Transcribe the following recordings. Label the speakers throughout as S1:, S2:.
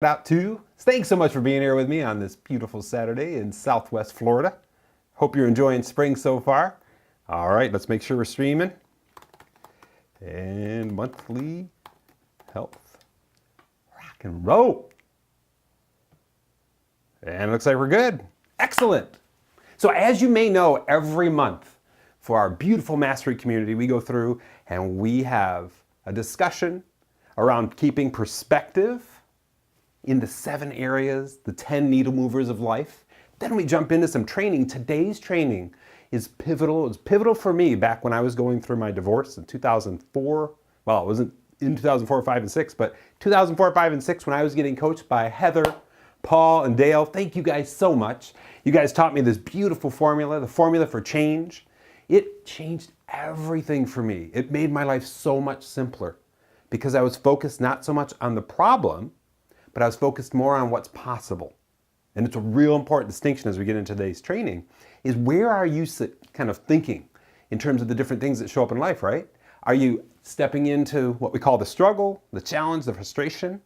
S1: Out to. Thanks so much for being here with me on this beautiful Saturday in Southwest Florida. Hope you're enjoying spring so far. All right, let's make sure we're streaming. And monthly health, rock and roll. And it looks like we're good. Excellent. So as you may know, every month for our beautiful mastery community, we go through and we have a discussion around keeping perspective in the 7 areas, the 10 needle movers of life. Then we jump into some training. Today's training is pivotal. It was pivotal for me back when I was going through my divorce in 2004. Well, it wasn't in 2004, 5, and 6, but 2004, 5, and 6 when I was getting coached by Heather, Paul, and Dale. Thank you guys so much. You guys taught me this beautiful formula, the formula for change. It changed everything for me. It made my life so much simpler because I was focused not so much on the problem, but I was focused more on what's possible. And it's a real important distinction as we get into today's training, is where are you kind of thinking in terms of the different things that show up in life, right? Are you stepping into what we call the struggle, the challenge, the frustration,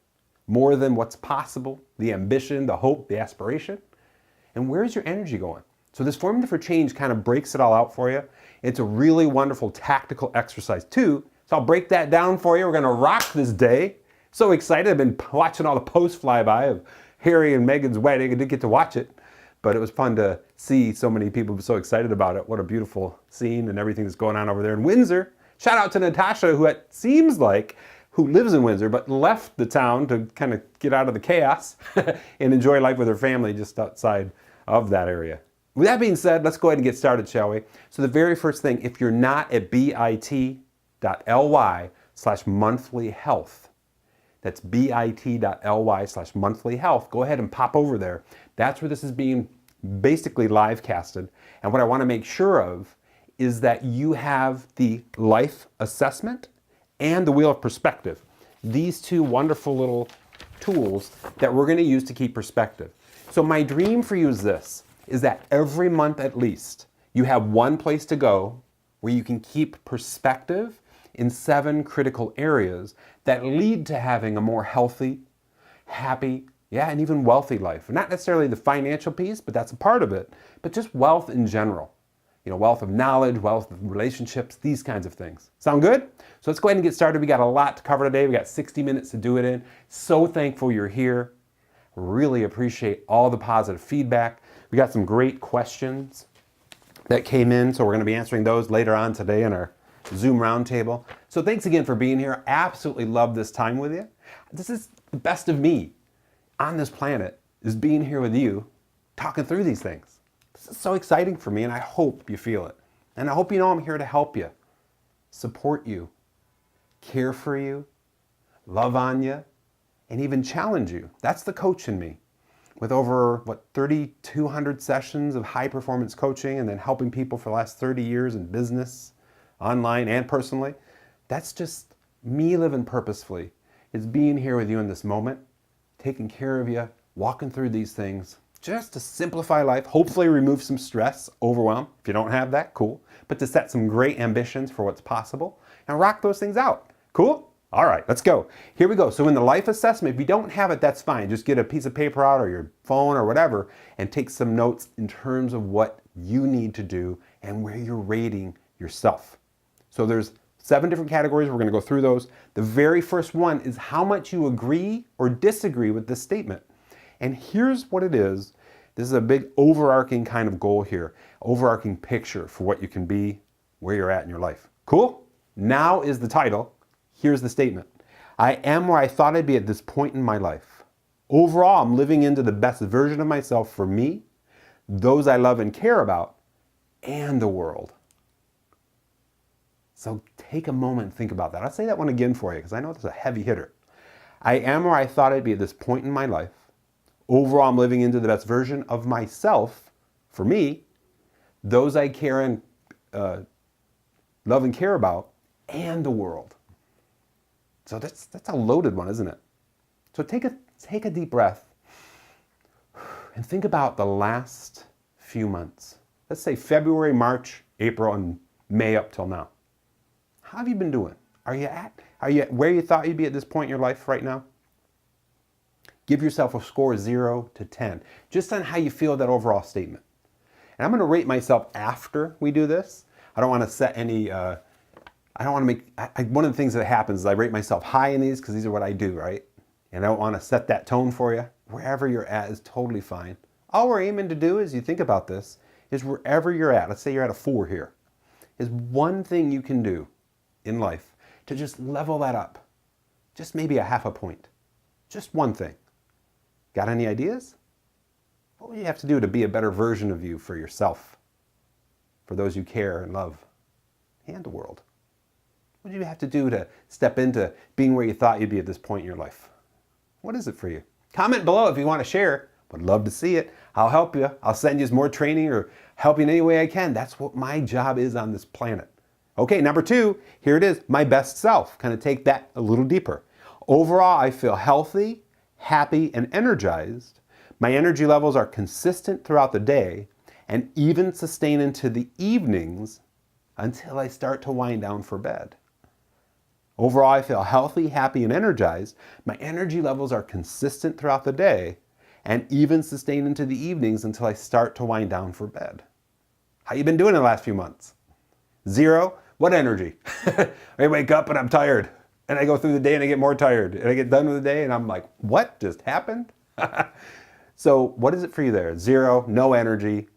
S1: more than what's possible, the ambition, the hope, the aspiration? And where's your energy going? So this formula for change kind of breaks it all out for you. It's a really wonderful tactical exercise too. So I'll break that down for you. We're gonna rock this day. So excited. I've been watching all the posts fly by of Harry and Meghan's wedding. I didn't get to watch it, but it was fun to see so many people so excited about it. What a beautiful scene and everything that's going on over there in Windsor. Shout out to Natasha, who it seems like, who lives in Windsor, but left the town to kind of get out of the chaos and enjoy life with her family just outside of that area. With that being said, let's go ahead and get started, shall we? So the very first thing, if you're not at bit.ly/monthlyhealth, that's bit.ly/monthlyhealth. Go ahead and pop over there. That's where this is being basically live casted. And what I want to make sure of is that you have the life assessment and the wheel of perspective. These two wonderful little tools that we're going to use to keep perspective. So my dream for you is this, is that every month at least, you have one place to go where you can keep perspective in 7 critical areas that lead to having a more healthy, happy, and even wealthy life. Not necessarily the financial piece, but that's a part of it, but just wealth in general. You know, wealth of knowledge, wealth of relationships, these kinds of things. Sound good? So let's go ahead and get started. We got a lot to cover today. We got 60 minutes to do it in. So thankful you're here. Really appreciate all the positive feedback. We got some great questions that came in, so we're going to be answering those later on today in our Zoom roundtable. So thanks again for being here. Absolutely love this time with you. This is the best of me on this planet, is being here with you, talking through these things. This is so exciting for me, and I hope you feel it. And I hope you know I'm here to help you, support you, care for you, love on you, and even challenge you. That's the coach in me. With over, 3,200 sessions of high performance coaching and then helping people for the last 30 years in business, online and personally. That's just me living purposefully. It's being here with you in this moment, taking care of you, walking through these things, just to simplify life, hopefully remove some stress, overwhelm. If you don't have that, cool. But to set some great ambitions for what's possible and rock those things out. Cool? All right, let's go. Here we go. So in the life assessment, if you don't have it, that's fine. Just get a piece of paper out or your phone or whatever and take some notes in terms of what you need to do and where you're rating yourself. So there's 7 different categories. We're going to go through those. The very first one is how much you agree or disagree with this statement. And here's what it is. This is a big overarching kind of goal here, overarching picture for what you can be, where you're at in your life. Cool? Now is the title. Here's the statement. I am where I thought I'd be at this point in my life. Overall, I'm living into the best version of myself for me, those I love and care about, and the world. So take a moment and think about that. I'll say that one again for you because I know it's a heavy hitter. I am where I thought I'd be at this point in my life. Overall, I'm living into the best version of myself, for me, those I care and love and care about, and the world. So that's a loaded one, isn't it? So take a deep breath and think about the last few months. Let's say February, March, April, and May up till now. How have you been doing? Are you at where you thought you'd be at this point in your life right now? Give yourself a score 0 to 10, just on how you feel that overall statement. And I'm going to rate myself after we do this. I don't want to set any, I don't want to make, one of the things that happens is I rate myself high in these because these are what I do, right? And I don't want to set that tone for you. Wherever you're at is totally fine. All we're aiming to do, as you think about this, is wherever you're at, let's say you're at a 4 here, is one thing you can do in life to just level that up. Just maybe a half a point. Just one thing. Got any ideas? What would you have to do to be a better version of you for yourself, for those you care and love, and the world? What do you have to do to step into being where you thought you'd be at this point in your life? What is it for you? Comment below if you want to share. Would love to see it. I'll help you. I'll send you some more training or help you in any way I can. That's what my job is on this planet. Okay, number 2, here it is, my best self. Kind of take that a little deeper. Overall, I feel healthy, happy, and energized. My energy levels are consistent throughout the day and even sustain into the evenings until I start to wind down for bed. Overall, I feel healthy, happy, and energized. My energy levels are consistent throughout the day and even sustain into the evenings until I start to wind down for bed. How you been doing in the last few months? 0, what energy? I wake up and I'm tired. And I go through the day and I get more tired. And I get done with the day and I'm like, what just happened? So what is it for you there? 0, no energy,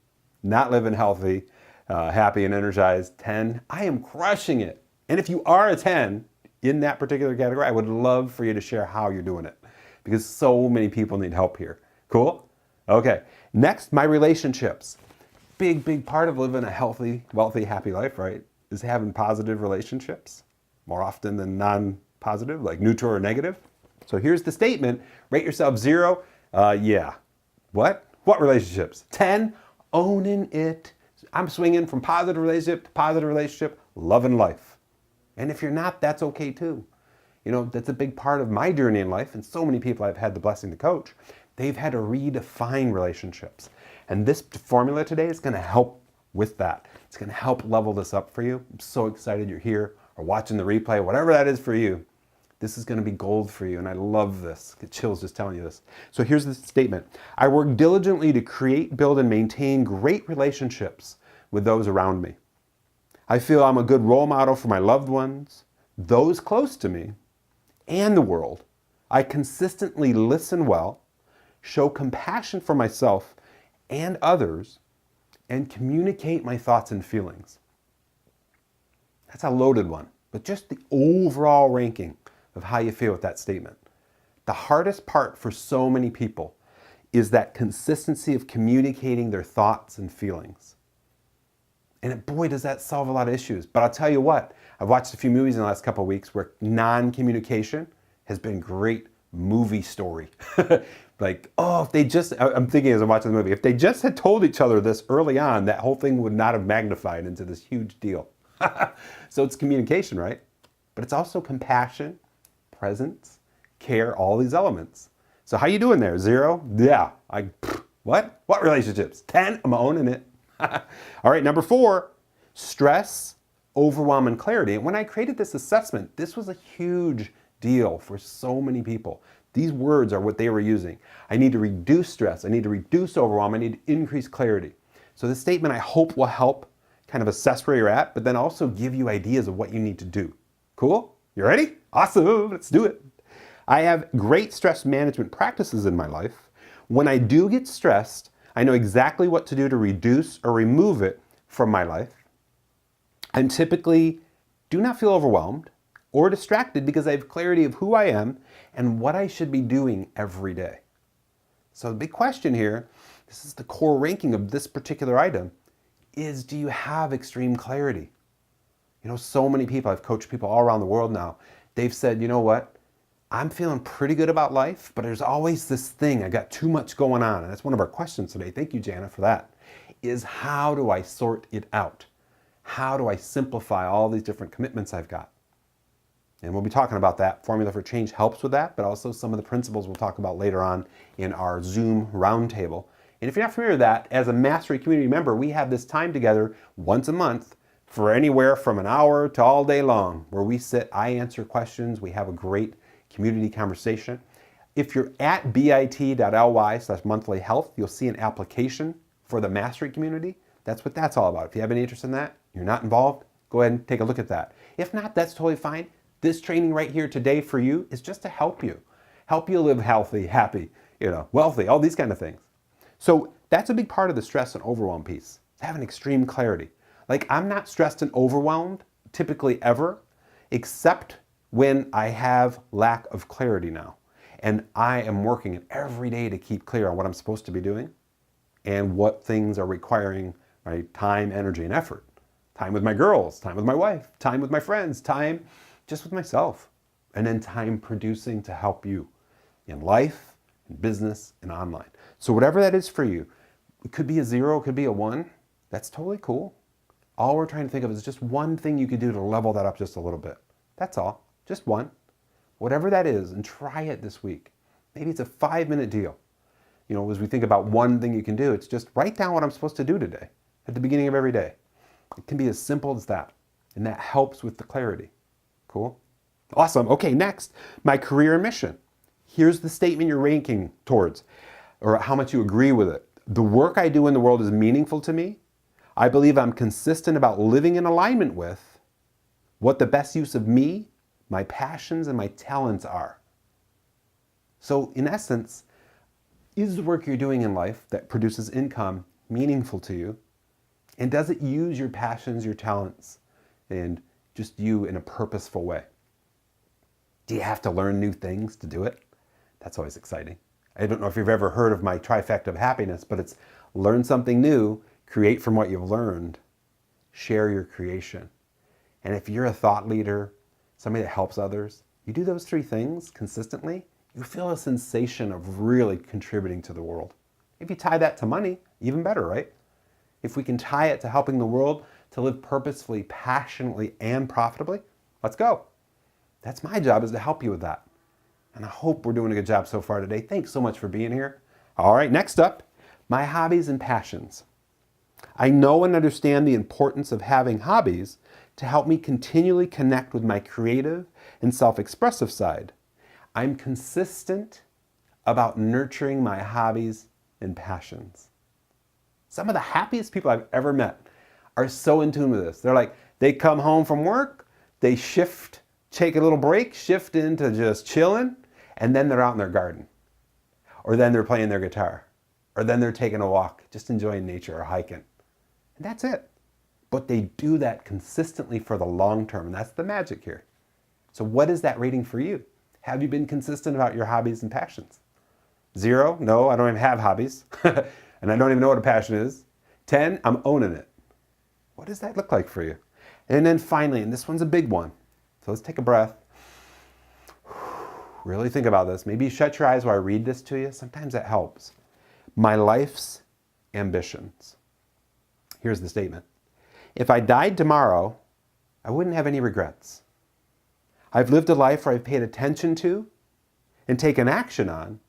S1: not living healthy, happy and energized. 10, I am crushing it. And if you are a 10 in that particular category, I would love for you to share how you're doing it because so many people need help here. Cool? Okay. Next, my relationships. Big part of living a healthy, wealthy, happy life, right? Is having positive relationships more often than non-positive, like neutral or negative. So here's the statement. Rate yourself 0. Yeah. What? What relationships? 10. Owning it. I'm swinging from positive relationship to positive relationship, loving life. And if you're not, that's okay too. You know, that's a big part of my journey in life, and so many people I've had the blessing to coach, they've had to redefine relationships. And this formula today is going to help with that. It's going to help level this up for you. I'm so excited you're here or watching the replay, whatever that is for you. This is going to be gold for you, and I love this. Get chills just telling you this. So here's the statement. I work diligently to create, build, and maintain great relationships with those around me. I feel I'm a good role model for my loved ones, those close to me, and the world. I consistently listen well, show compassion for myself and others, and communicate my thoughts and feelings. That's a loaded one, but just the overall ranking of how you feel with that statement. The hardest part for so many people is that consistency of communicating their thoughts and feelings. And boy, does that solve a lot of issues. But I'll tell you what, I've watched a few movies in the last couple of weeks where non-communication has been great movie story. Like, oh, if they just, I'm thinking as I'm watching the movie, if they just had told each other this early on, that whole thing would not have magnified into this huge deal. So it's communication, right? But it's also compassion, presence, care, all these elements. So how you doing there? 0? Yeah. What? What relationships? 10? I'm owning it. All right, number 4, stress, overwhelm, and clarity. And when I created this assessment, this was a huge deal for so many people. These words are what they were using. I need to reduce stress. I need to reduce overwhelm. I need to increase clarity. So this statement, I hope, will help kind of assess where you're at, but then also give you ideas of what you need to do. Cool? You ready? Awesome. Let's do it. I have great stress management practices in my life. When I do get stressed, I know exactly what to do to reduce or remove it from my life. I typically do not feel overwhelmed or distracted because I have clarity of who I am and what I should be doing every day. So the big question here, this is the core ranking of this particular item, is do you have extreme clarity? You know, so many people, I've coached people all around the world now, they've said, you know what, I'm feeling pretty good about life, but there's always this thing, I got too much going on. And that's one of our questions today. Thank you, Jana, for that. Is how do I sort it out? How do I simplify all these different commitments I've got? And we'll be talking about that. Formula for Change helps with that, but also some of the principles we'll talk about later on in our Zoom roundtable. And if you're not familiar with that, as a Mastery community member, we have this time together once a month for anywhere from an hour to all day long, where we sit, I answer questions, we have a great community conversation. If you're at bit.ly/monthlyhealth, you'll see an application for the Mastery Community. That's what that's all about. If you have any interest in that, you're not involved, go ahead and take a look at that. If not, that's totally fine. This training right here today for you is just to help you live healthy, happy, wealthy, all these kind of things. So that's a big part of the stress and overwhelm piece, having extreme clarity. Like, I'm not stressed and overwhelmed typically ever, except when I have lack of clarity now. And I am working every day to keep clear on what I'm supposed to be doing and what things are requiring my time, energy, and effort. Time with my girls, time with my wife, time with my friends, time just with myself, and then time producing to help you in life, in business, and online. So whatever that is for you, it could be a 0, it could be a 1. That's totally cool. All we're trying to think of is just one thing you could do to level that up just a little bit. That's all, just one. Whatever that is, and try it this week. Maybe it's a 5-minute deal. As we think about one thing you can do, it's just write down what I'm supposed to do today at the beginning of every day. It can be as simple as that, and that helps with the clarity. Cool? Awesome. Okay, next, my career mission. Here's the statement you're ranking towards, or how much you agree with it. The work I do in the world is meaningful to me. I believe I'm consistent about living in alignment with what the best use of me, my passions, and my talents are. So in essence, is the work you're doing in life that produces income meaningful to you? And does it use your passions, your talents, and just you in a purposeful way? Do you have to learn new things to do it? That's always exciting. I don't know if you've ever heard of my trifecta of happiness, but it's learn something new, create from what you've learned, share your creation. And if you're a thought leader, somebody that helps others, you do those 3 things consistently, you feel a sensation of really contributing to the world. If you tie that to money, even better, right? If we can tie it to helping the world to live purposefully, passionately, and profitably, let's go. That's my job, is to help you with that. And I hope we're doing a good job so far today. Thanks so much for being here. All right, next up, my hobbies and passions. I know and understand the importance of having hobbies to help me continually connect with my creative and self-expressive side. I'm consistent about nurturing my hobbies and passions. Some of the happiest people I've ever met are so in tune with this. They're like, they come home from work, they take a little break, shift into just chilling, and then they're out in their garden. Or then they're playing their guitar. Or then they're taking a walk, just enjoying nature or hiking. And that's it. But they do that consistently for the long term, and that's the magic here. So what is that rating for you? Have you been consistent about your hobbies and passions? 0, no, I don't even have hobbies. And I don't even know what a passion is. 10, I'm owning it. What does that look like for you? And then finally, and this one's a big one, so let's take a breath. Really think about this. Maybe shut your eyes while I read this to you. Sometimes that helps. My life's ambitions. Here's the statement. If I died tomorrow, I wouldn't have any regrets. I've lived a life where I've paid attention to and taken action on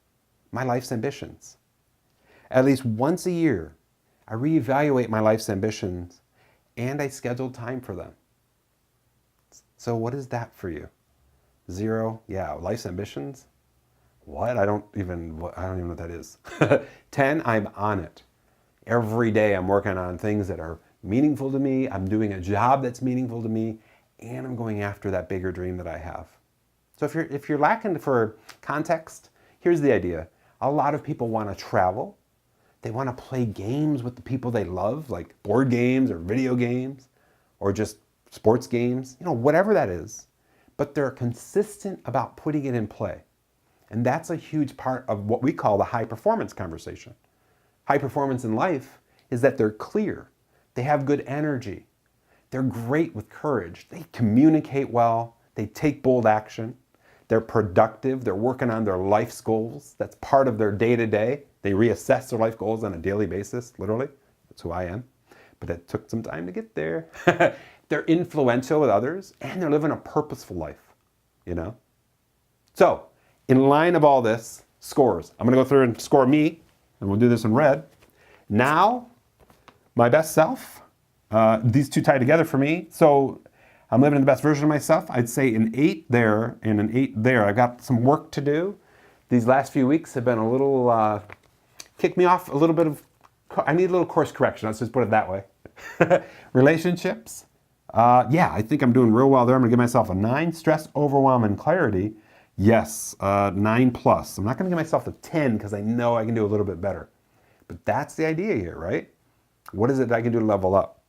S1: my life's ambitions. At least once a year, I reevaluate my life's ambitions and I schedule time for them. So what is that for you? 0, yeah, life's ambitions? What? I don't even know what that is. 10, I'm on it. Every day I'm working on things that are meaningful to me. I'm doing a job that's meaningful to me, and I'm going after that bigger dream that I have. So if you're lacking for context, here's the idea. A lot of people want to travel. They want to play games with the people they love, like board games or video games, or just sports games, whatever that is. But they're consistent about putting it in play. And that's a huge part of what we call the high performance conversation. High performance in life is that they're clear. They have good energy. They're great with courage. They communicate well. They take bold action. They're productive. They're working on their life's goals. That's part of their day-to-day. They reassess their life goals on a daily basis, literally. That's who I am. But it took some time to get there. They're influential with others, and they're living a purposeful life, So, in line of all this, scores. I'm going to go through and score me, and we'll do this in red. Now, my best self. These two tie together for me. So, I'm living in the best version of myself. I'd say an 8 there and an 8 there. I've got some work to do These last few weeks have been a little, kick me off a little bit of, I need a little course correction, let's just put it that way. Relationships, yeah, I think I'm doing real well there. I'm gonna give myself a 9. Stress, overwhelm, and clarity, yes, 9 plus. I'm not gonna give myself a 10 because I know I can do a little bit better. But that's the idea here, right? What is it that I can do to level up?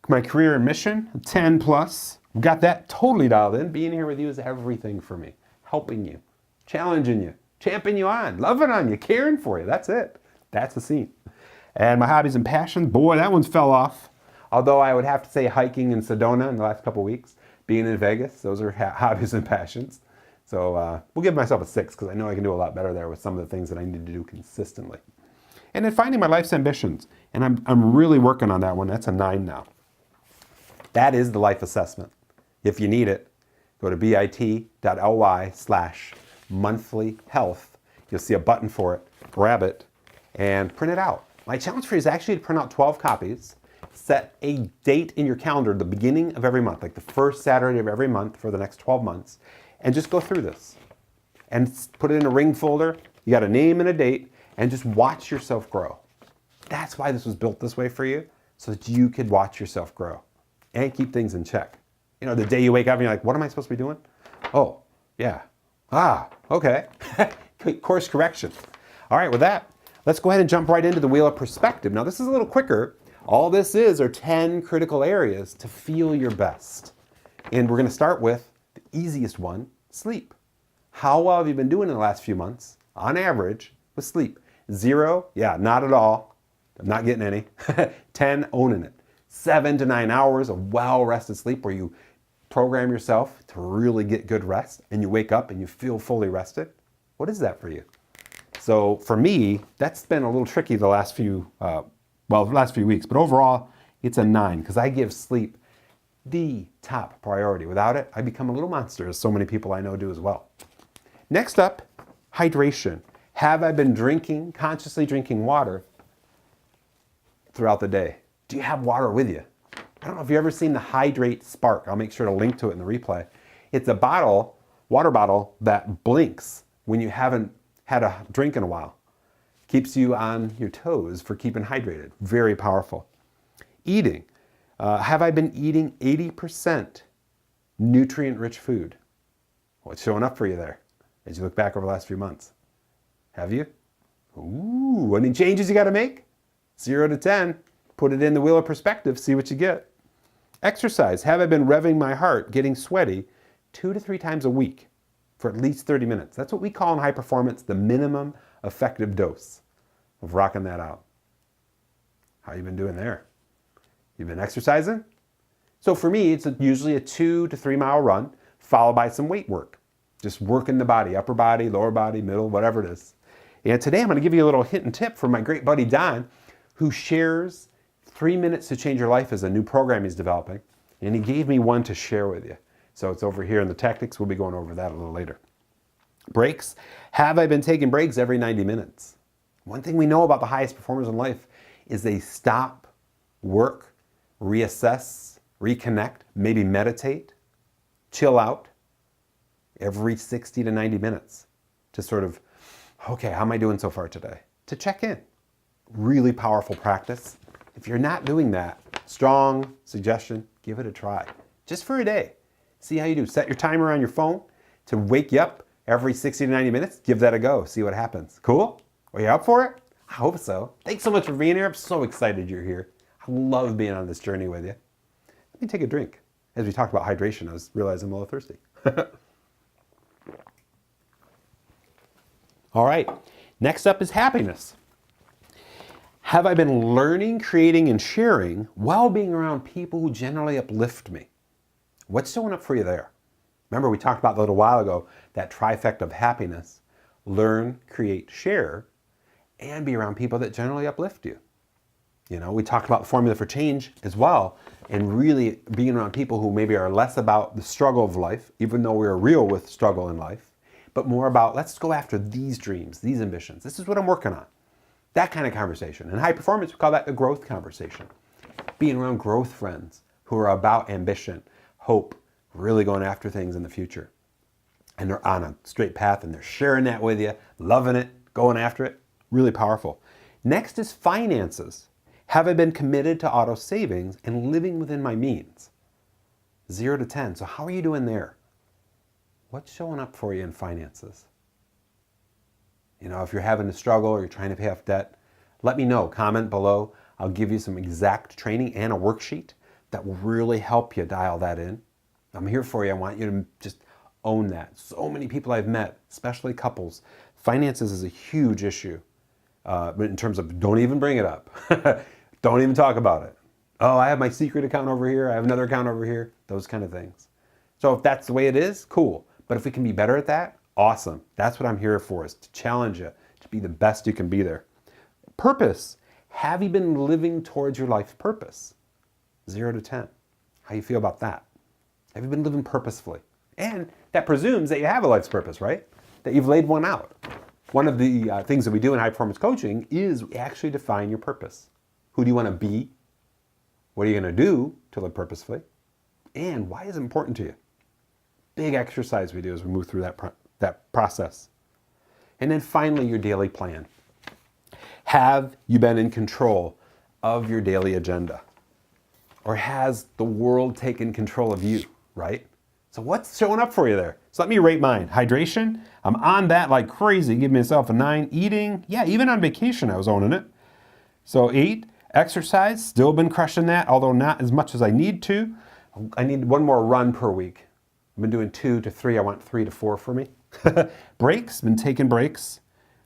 S1: My career and mission, 10 plus. Got that totally dialed in. Being here with you is everything for me. Helping you, challenging you, champing you on, loving on you, caring for you. That's it. That's the scene. And my hobbies and passions, boy, that one's fell off. Although I would have to say hiking in Sedona in the last couple of weeks, being in Vegas, those are hobbies and passions. So we'll give myself a 6 because I know I can do a lot better there with some of the things that I need to do consistently. And then finding my life's ambitions. And I'm really working on that one. That's a 9 now. That is the life assessment. If you need it, go to bit.ly/monthlyhealth. You'll see a button for it. Grab it and print it out. My challenge for you is actually to print out 12 copies. Set a date in your calendar, the beginning of every month, like the first Saturday of every month for the next 12 months, and just go through this. And put it in a ring folder. You got a name and a date, and just watch yourself grow. That's why this was built this way for you, so that you could watch yourself grow and keep things in check. You know, the day you wake up and you're like, what am I supposed to be doing? Oh, yeah. Ah, okay. Course correction. All right, with that, let's go ahead and jump right into the Wheel of Perspective. Now, this is a little quicker. All this are 10 critical areas to feel your best. And we're going to start with the easiest one, sleep. How well have you been doing in the last few months, on average, with sleep? 0, yeah, not at all. I'm not getting any. 10, owning it. 7 to 9 hours of well-rested sleep where you program yourself to really get good rest and you wake up and you feel fully rested. What is that for you? So for me, that's been a little tricky the last few weeks, but overall, it's a 9 because I give sleep the top priority. Without it, I become a little monster, as so many people I know do as well. Next up, hydration. Have I been consciously drinking water throughout the day? Do you have water with you? I don't know if you've ever seen the Hydrate Spark. I'll make sure to link to it in the replay. It's a water bottle that blinks when you haven't had a drink in a while. Keeps you on your toes for keeping hydrated. Very powerful. Eating. Have I been eating 80% nutrient-rich food? What's showing up for you there as you look back over the last few months? Have you? Ooh, any changes you got to make? 0 to 10. Put it in the Wheel of Perspective, see what you get. Exercise. Have I been revving my heart, getting sweaty 2 to 3 times a week for at least 30 minutes? That's what we call in high performance the minimum effective dose of rocking that out. How you been doing there? You've been exercising? So for me, it's usually a 2 to 3 mile run followed by some weight work. Just working the body, upper body, lower body, middle, whatever it is. And today I'm going to give you a little hint and tip from my great buddy Don, who shares 3 minutes to change your life as a new program he's developing. And he gave me one to share with you. So it's over here in the tactics. We'll be going over that a little later. Breaks. Have I been taking breaks every 90 minutes? One thing we know about the highest performers in life is they stop, work, reassess, reconnect, maybe meditate, chill out every 60 to 90 minutes to sort of, okay, how am I doing so far today? To check in. Really powerful practice. If you're not doing that, strong suggestion, give it a try. Just for a day. See how you do. Set your timer on your phone to wake you up every 60 to 90 minutes. Give that a go. See what happens. Cool? Are you up for it? I hope so. Thanks so much for being here. I'm so excited you're here. I love being on this journey with you. Let me take a drink. As we talked about hydration, I was realizing I'm a little thirsty. All right. Next up is happiness. Have I been learning, creating, and sharing while being around people who generally uplift me? What's showing up for you there? Remember, we talked about a little while ago, that trifecta of happiness. Learn, create, share, and be around people that generally uplift you. You know, we talked about the formula for change as well, and really being around people who maybe are less about the struggle of life, even though we're real with struggle in life, but more about, let's go after these dreams, these ambitions. This is what I'm working on. That kind of conversation. In high performance, we call that the growth conversation. Being around growth friends who are about ambition, hope, really going after things in the future. and they're on a straight path and they're sharing that with you, loving it, going after it. Really powerful. Next is finances. Have I been committed to auto savings and living within my means? 0 to 10. So how are you doing there? What's showing up for you in finances? You know, if you're having a struggle or you're trying to pay off debt, let me know. Comment below. I'll give you some exact training and a worksheet that will really help you dial that in. I'm here for you. I want you to just own that. So many people I've met, especially couples, finances is a huge issue in terms of don't even bring it up. Don't even talk about it. Oh, I have my secret account over here. I have another account over here. Those kind of things. So if that's the way it is, cool. But if we can be better at that, awesome. That's what I'm here for, is to challenge you to be the best you can be there. Purpose. Have you been living towards your life purpose? 0 to 10. How you feel about that? Have you been living purposefully? And that presumes that you have a life's purpose, right? That you've laid one out. One of the things that we do in high performance coaching is we actually define your purpose. Who do you want to be? What are you going to do to live purposefully? And why is it important to you? Big exercise we do as we move through that process. And then finally, your daily plan. Have you been in control of your daily agenda? Or has the world taken control of you, right? So what's showing up for you there? So let me rate mine. Hydration, I'm on that like crazy. Give myself a 9. Eating, yeah, even on vacation I was owning it. So 8. Exercise, still been crushing that, although not as much as I need to. I need one more run per week. I've been doing 2 to 3. I want 3 to 4 for me. Breaks, been taking breaks.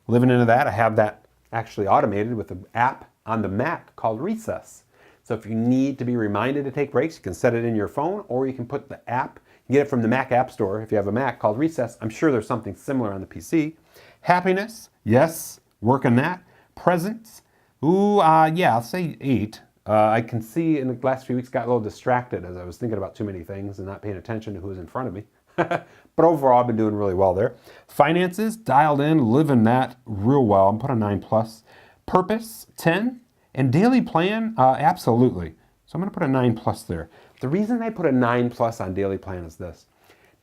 S1: Living into that. I have that actually automated with an app on the Mac called Recess. So if you need to be reminded to take breaks, you can set it in your phone, or you can put the app, you get it from the Mac App Store if you have a Mac, called Recess. I'm sure there's something similar on the PC. Happiness, yes, working that. Presence, yeah, I'll say 8. I can see in the last few weeks got a little distracted as I was thinking about too many things and not paying attention to who was in front of me. But overall, I've been doing really well there. Finances, dialed in, living that real well. I'm putting a 9+. Purpose, 10. And daily plan, absolutely. So I'm going to put a 9+ there. The reason I put a 9+ on daily plan is this.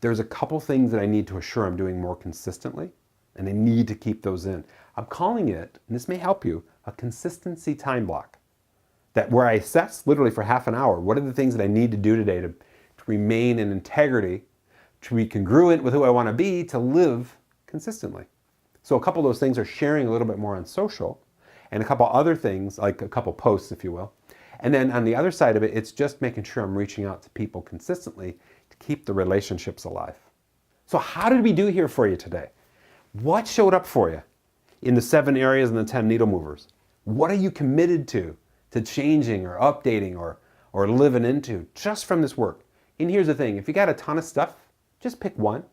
S1: There's a couple things that I need to assure I'm doing more consistently, and I need to keep those in. I'm calling it, and this may help you, a consistency time block. That where I assess literally for half an hour, what are the things that I need to do today to remain in integrity, to be congruent with who I want to be, to live consistently. So a couple of those things are sharing a little bit more on social, and a couple other things, like a couple posts, if you will. And then on the other side of it, it's just making sure I'm reaching out to people consistently to keep the relationships alive. So how did we do here for you today? What showed up for you in the 7 areas and the 10 needle movers? What are you committed to changing or updating or living into just from this work? And here's the thing, if you got a ton of stuff, just pick one.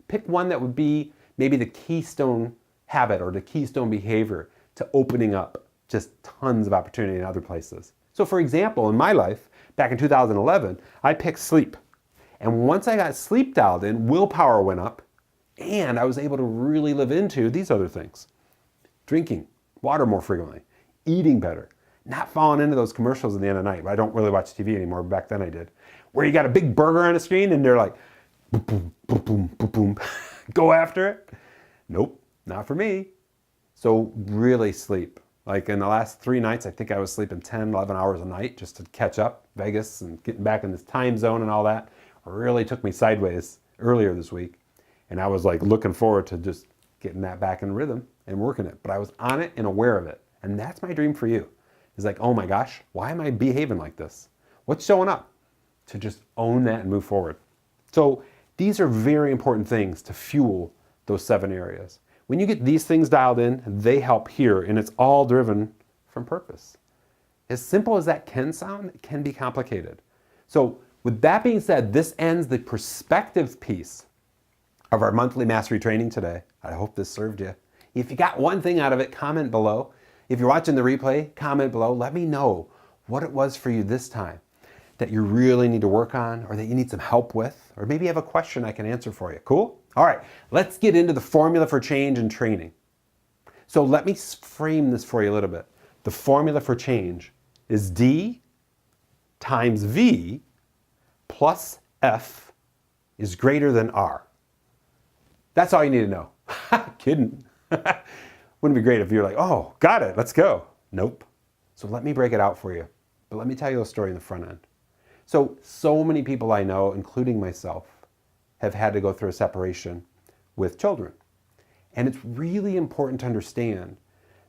S1: Pick one that would be maybe the keystone habit or the keystone behavior to opening up just tons of opportunity in other places. So for example, in my life, back in 2011, I picked sleep. And once I got sleep dialed in, willpower went up, and I was able to really live into these other things. Drinking water more frequently, eating better, not falling into those commercials at the end of the night. I don't really watch TV anymore, but back then I did. Where you got a big burger on the screen and they're like, boom, boom, boom, boom, boom, boom. Go after it. Nope, not for me. So really sleep. Like in the last 3 nights, I think I was sleeping 10, 11 hours a night just to catch up. Vegas and getting back in this time zone and all that really took me sideways earlier this week. And I was like looking forward to just getting that back in rhythm and working it. But I was on it and aware of it. And that's my dream for you. It's like, oh my gosh, why am I behaving like this? What's showing up? To just own that and move forward. So these are very important things to fuel those 7 areas. When you get these things dialed in, they help here, and it's all driven from purpose. As simple as that can sound, it can be complicated. So with that being said, this ends the perspective piece of our monthly mastery training today. I hope this served you. If you got one thing out of it, comment below. If you're watching the replay, comment below. Let me know what it was for you this time that you really need to work on, or that you need some help with, or maybe you have a question I can answer for you. Cool? All right, let's get into the formula for change and training. So let me frame this for you a little bit. The formula for change is D times V plus F is greater than R. That's all you need to know. Kidding. Wouldn't it be great if you're like, oh, got it, let's go. Nope. So let me break it out for you. But let me tell you a story in the front end. So many people I know, including myself, have had to go through a separation with children. And it's really important to understand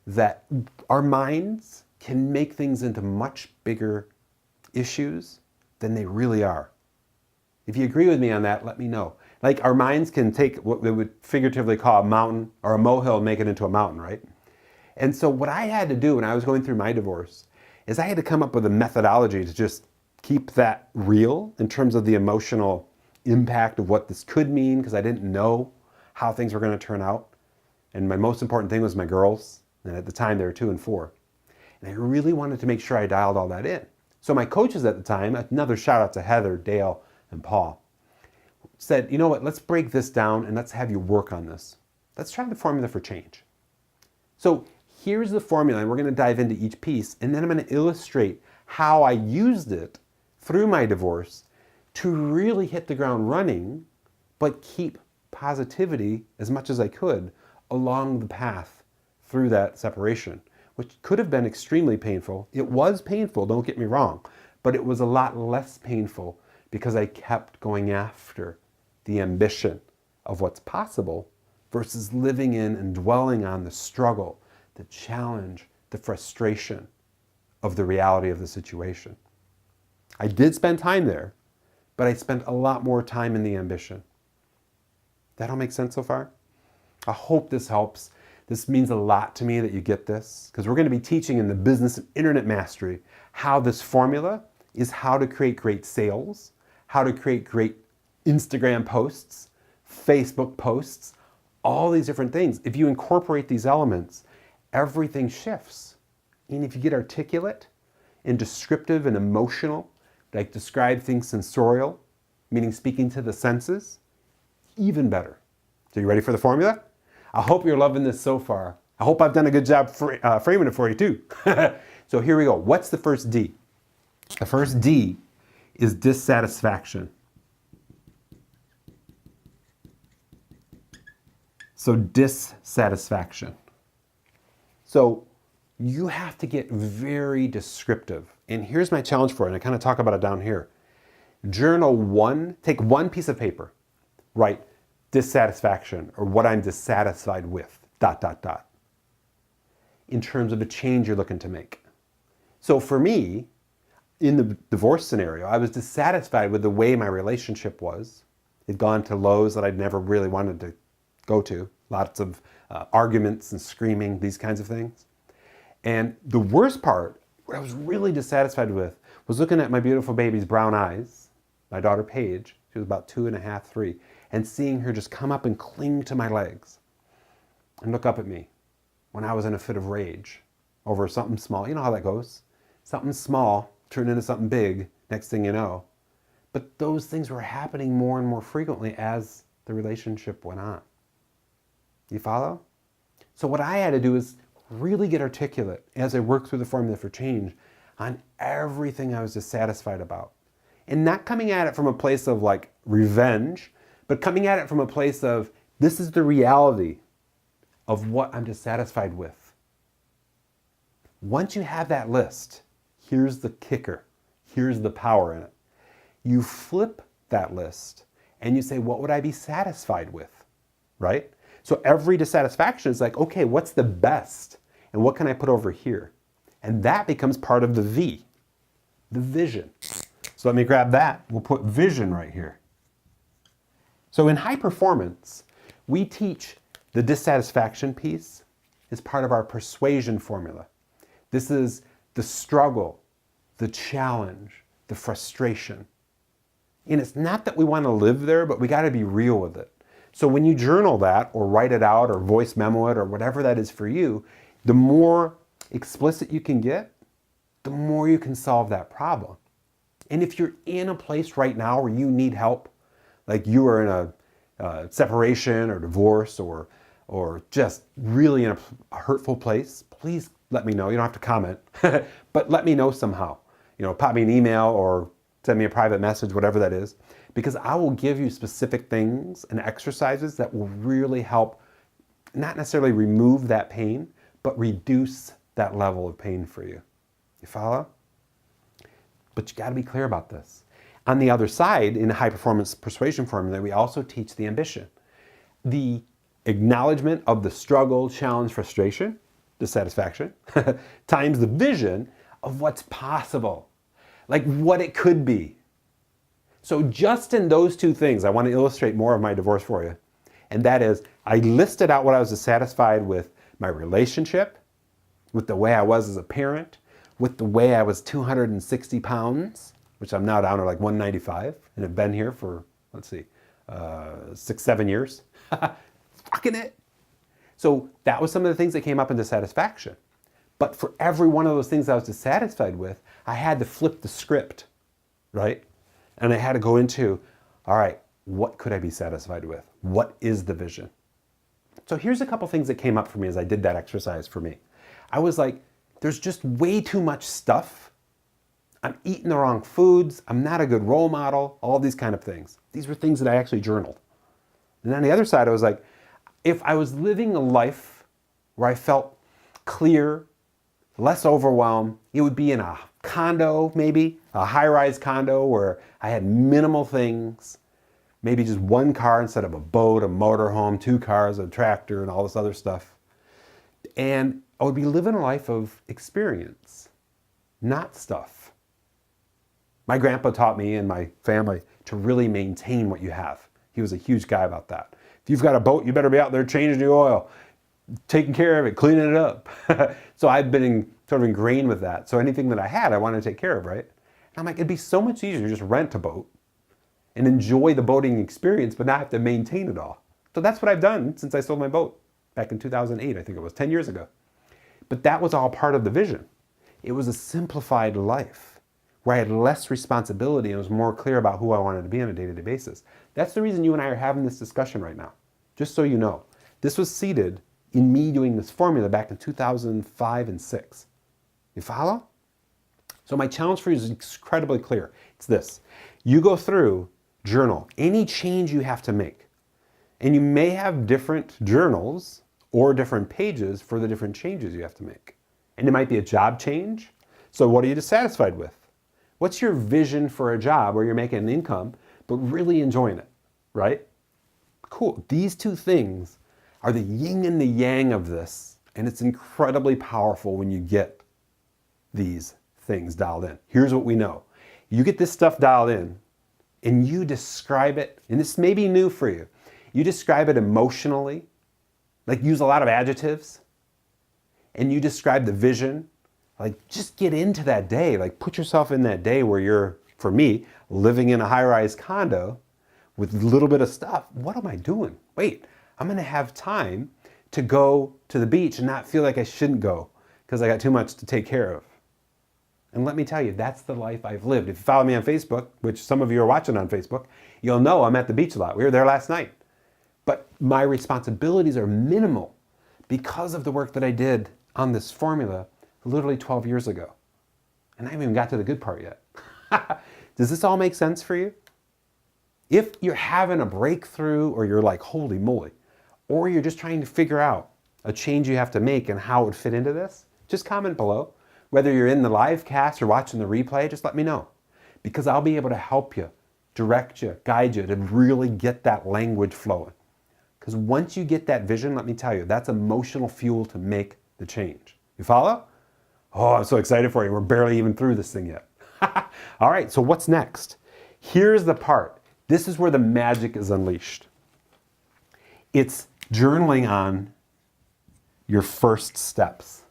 S1: that our minds can make things into much bigger issues than they really are. If you agree with me on that, let me know. Like our minds can take what we would figuratively call a mountain or a molehill and make it into a mountain, right? And so what I had to do when I was going through my divorce is I had to come up with a methodology to just keep that real in terms of the emotional impact of what this could mean, because I didn't know how things were going to turn out. And my most important thing was my girls. And at the time they were 2 and 4. And I really wanted to make sure I dialed all that in. So my coaches at the time, another shout out to Heather, Dale, and Paul, said, you know what, let's break this down and let's have you work on this. Let's try the formula for change. So here's the formula, and we're going to dive into each piece, and then I'm going to illustrate how I used it through my divorce to really hit the ground running, but keep positivity as much as I could along the path through that separation, which could have been extremely painful. It was painful, don't get me wrong, but it was a lot less painful because I kept going after the ambition of what's possible versus living in and dwelling on the struggle, the challenge, the frustration of the reality of the situation. I did spend time there, but I spent a lot more time in the ambition. That all make sense so far? I hope this helps. This means a lot to me that you get this, because we're going to be teaching in the Business and Internet Mastery how this formula is how to create great sales, how to create great Instagram posts, Facebook posts, all these different things. If you incorporate these elements, everything shifts. And if you get articulate and descriptive and emotional, like describe things sensorial, meaning speaking to the senses, even better. So you ready for the formula? I hope you're loving this so far. I hope I've done a good job framing it for you too. So here we go. What's the first D? The first D is dissatisfaction. So dissatisfaction. So you have to get very descriptive. And here's my challenge for it, and I kind of talk about it down here. Journal one, take one piece of paper, write dissatisfaction or what I'm dissatisfied with, ... in terms of a change you're looking to make. So for me, in the divorce scenario, I was dissatisfied with the way my relationship was. It'd gone to lows that I'd never really wanted to go to. Lots of arguments and screaming, these kinds of things. And the worst part, what I was really dissatisfied with, was looking at my beautiful baby's brown eyes, my daughter Paige, she was about 2.5, 3, and seeing her just come up and cling to my legs and look up at me when I was in a fit of rage over something small. You know how that goes. Something small turned into something big, next thing you know. But those things were happening more and more frequently as the relationship went on. You follow? So what I had to do is really get articulate as I worked through the formula for change on everything I was dissatisfied about. And not coming at it from a place of like revenge, but coming at it from a place of, this is the reality of what I'm dissatisfied with. Once you have that list, here's the kicker. Here's the power in it. You flip that list and you say, what would I be satisfied with? Right? So every dissatisfaction is like, okay, what's the best? And what can I put over here? And that becomes part of the V, the vision. So let me grab that. We'll put vision right here. So in high performance, we teach the dissatisfaction piece is part of our persuasion formula. This is the struggle, the challenge, the frustration. And it's not that we want to live there, but we got to be real with it. So when you journal that or write it out or voice memo it or whatever that is for you, the more explicit you can get, the more you can solve that problem. And if you're in a place right now where you need help, like you are in a separation or divorce or just really in a hurtful place, please let me know. You don't have to comment, but let me know somehow. You know, pop me an email or send me a private message, whatever that is. because I will give you specific things and exercises that will really help not necessarily remove that pain, but reduce that level of pain for you. You follow? But you got to be clear about this. On the other side, in the high performance persuasion formula, we also teach the ambition. The acknowledgement of the struggle, challenge, frustration, dissatisfaction, times the vision of what's possible, like what it could be. So just in those two things, I want to illustrate more of my divorce for you. And that is, I listed out what I was dissatisfied with my relationship, with the way I was as a parent, with the way I was 260 pounds, which I'm now down to like 195, and have been here for, 6-7 years. Fucking it. So that was some of the things that came up in dissatisfaction. But for every one of those things I was dissatisfied with, I had to flip the script, right? And I had to go into, all right, what could I be satisfied with? What is the vision? So here's a couple things that came up for me as I did that exercise for me. I was like, there's just way too much stuff. I'm eating the wrong foods. I'm not a good role model, all these kind of things. These were things that I actually journaled. And on the other side, I was like, if I was living a life where I felt clear, less overwhelmed, it would be in a condo, maybe a high-rise condo where I had minimal things, maybe just one car instead of a boat, a motorhome, 2 cars, a tractor, and all this other stuff. And I would be living a life of experience, not stuff. My grandpa taught me and my family to really maintain what you have. He was a huge guy about that. If you've got a boat, you better be out there changing the oil, taking care of it, cleaning it up. So I've been sort of ingrained with that. So anything that I had, I wanted to take care of, right? And I'm like, it'd be so much easier to just rent a boat and enjoy the boating experience, but not have to maintain it all. So that's what I've done since I sold my boat back in 2008, I think it was 10 years ago. But that was all part of the vision. It was a simplified life where I had less responsibility and was more clear about who I wanted to be on a day-to-day basis. That's the reason you and I are having this discussion right now. Just so you know, this was seeded in me doing this formula back in 2005 and 6. You follow? So my challenge for you is incredibly clear. It's this. You go through, journal any change you have to make. And you may have different journals or different pages for the different changes you have to make. And it might be a job change. So what are you dissatisfied with? What's your vision for a job where you're making an income, but really enjoying it, right? Cool. These two things are the yin and the yang of this, and it's incredibly powerful when you get these things dialed in. Here's what we know. You get this stuff dialed in, and you describe it, and this may be new for you. You describe it emotionally, like use a lot of adjectives, and you describe the vision, like just get into that day, like put yourself in that day where you're, for me, living in a high-rise condo with a little bit of stuff. What am I doing? Wait, I'm gonna have time to go to the beach and not feel like I shouldn't go because I got too much to take care of. And let me tell you, that's the life I've lived. If you follow me on Facebook, which some of you are watching on Facebook, you'll know I'm at the beach a lot. We were there last night. But my responsibilities are minimal because of the work that I did on this formula literally 12 years ago. And I haven't even got to the good part yet. Does this all make sense for you? If you're having a breakthrough or you're like, holy moly, or you're just trying to figure out a change you have to make and how it would fit into this, just comment below. Whether you're in the live cast or watching the replay, just let me know. Because I'll be able to help you, direct you, guide you to really get that language flowing. Because once you get that vision, let me tell you, that's emotional fuel to make the change. You follow? Oh, I'm so excited for you. We're barely even through this thing yet. All right, so what's next? Here's the part. This is where the magic is unleashed. It's journaling on your first steps.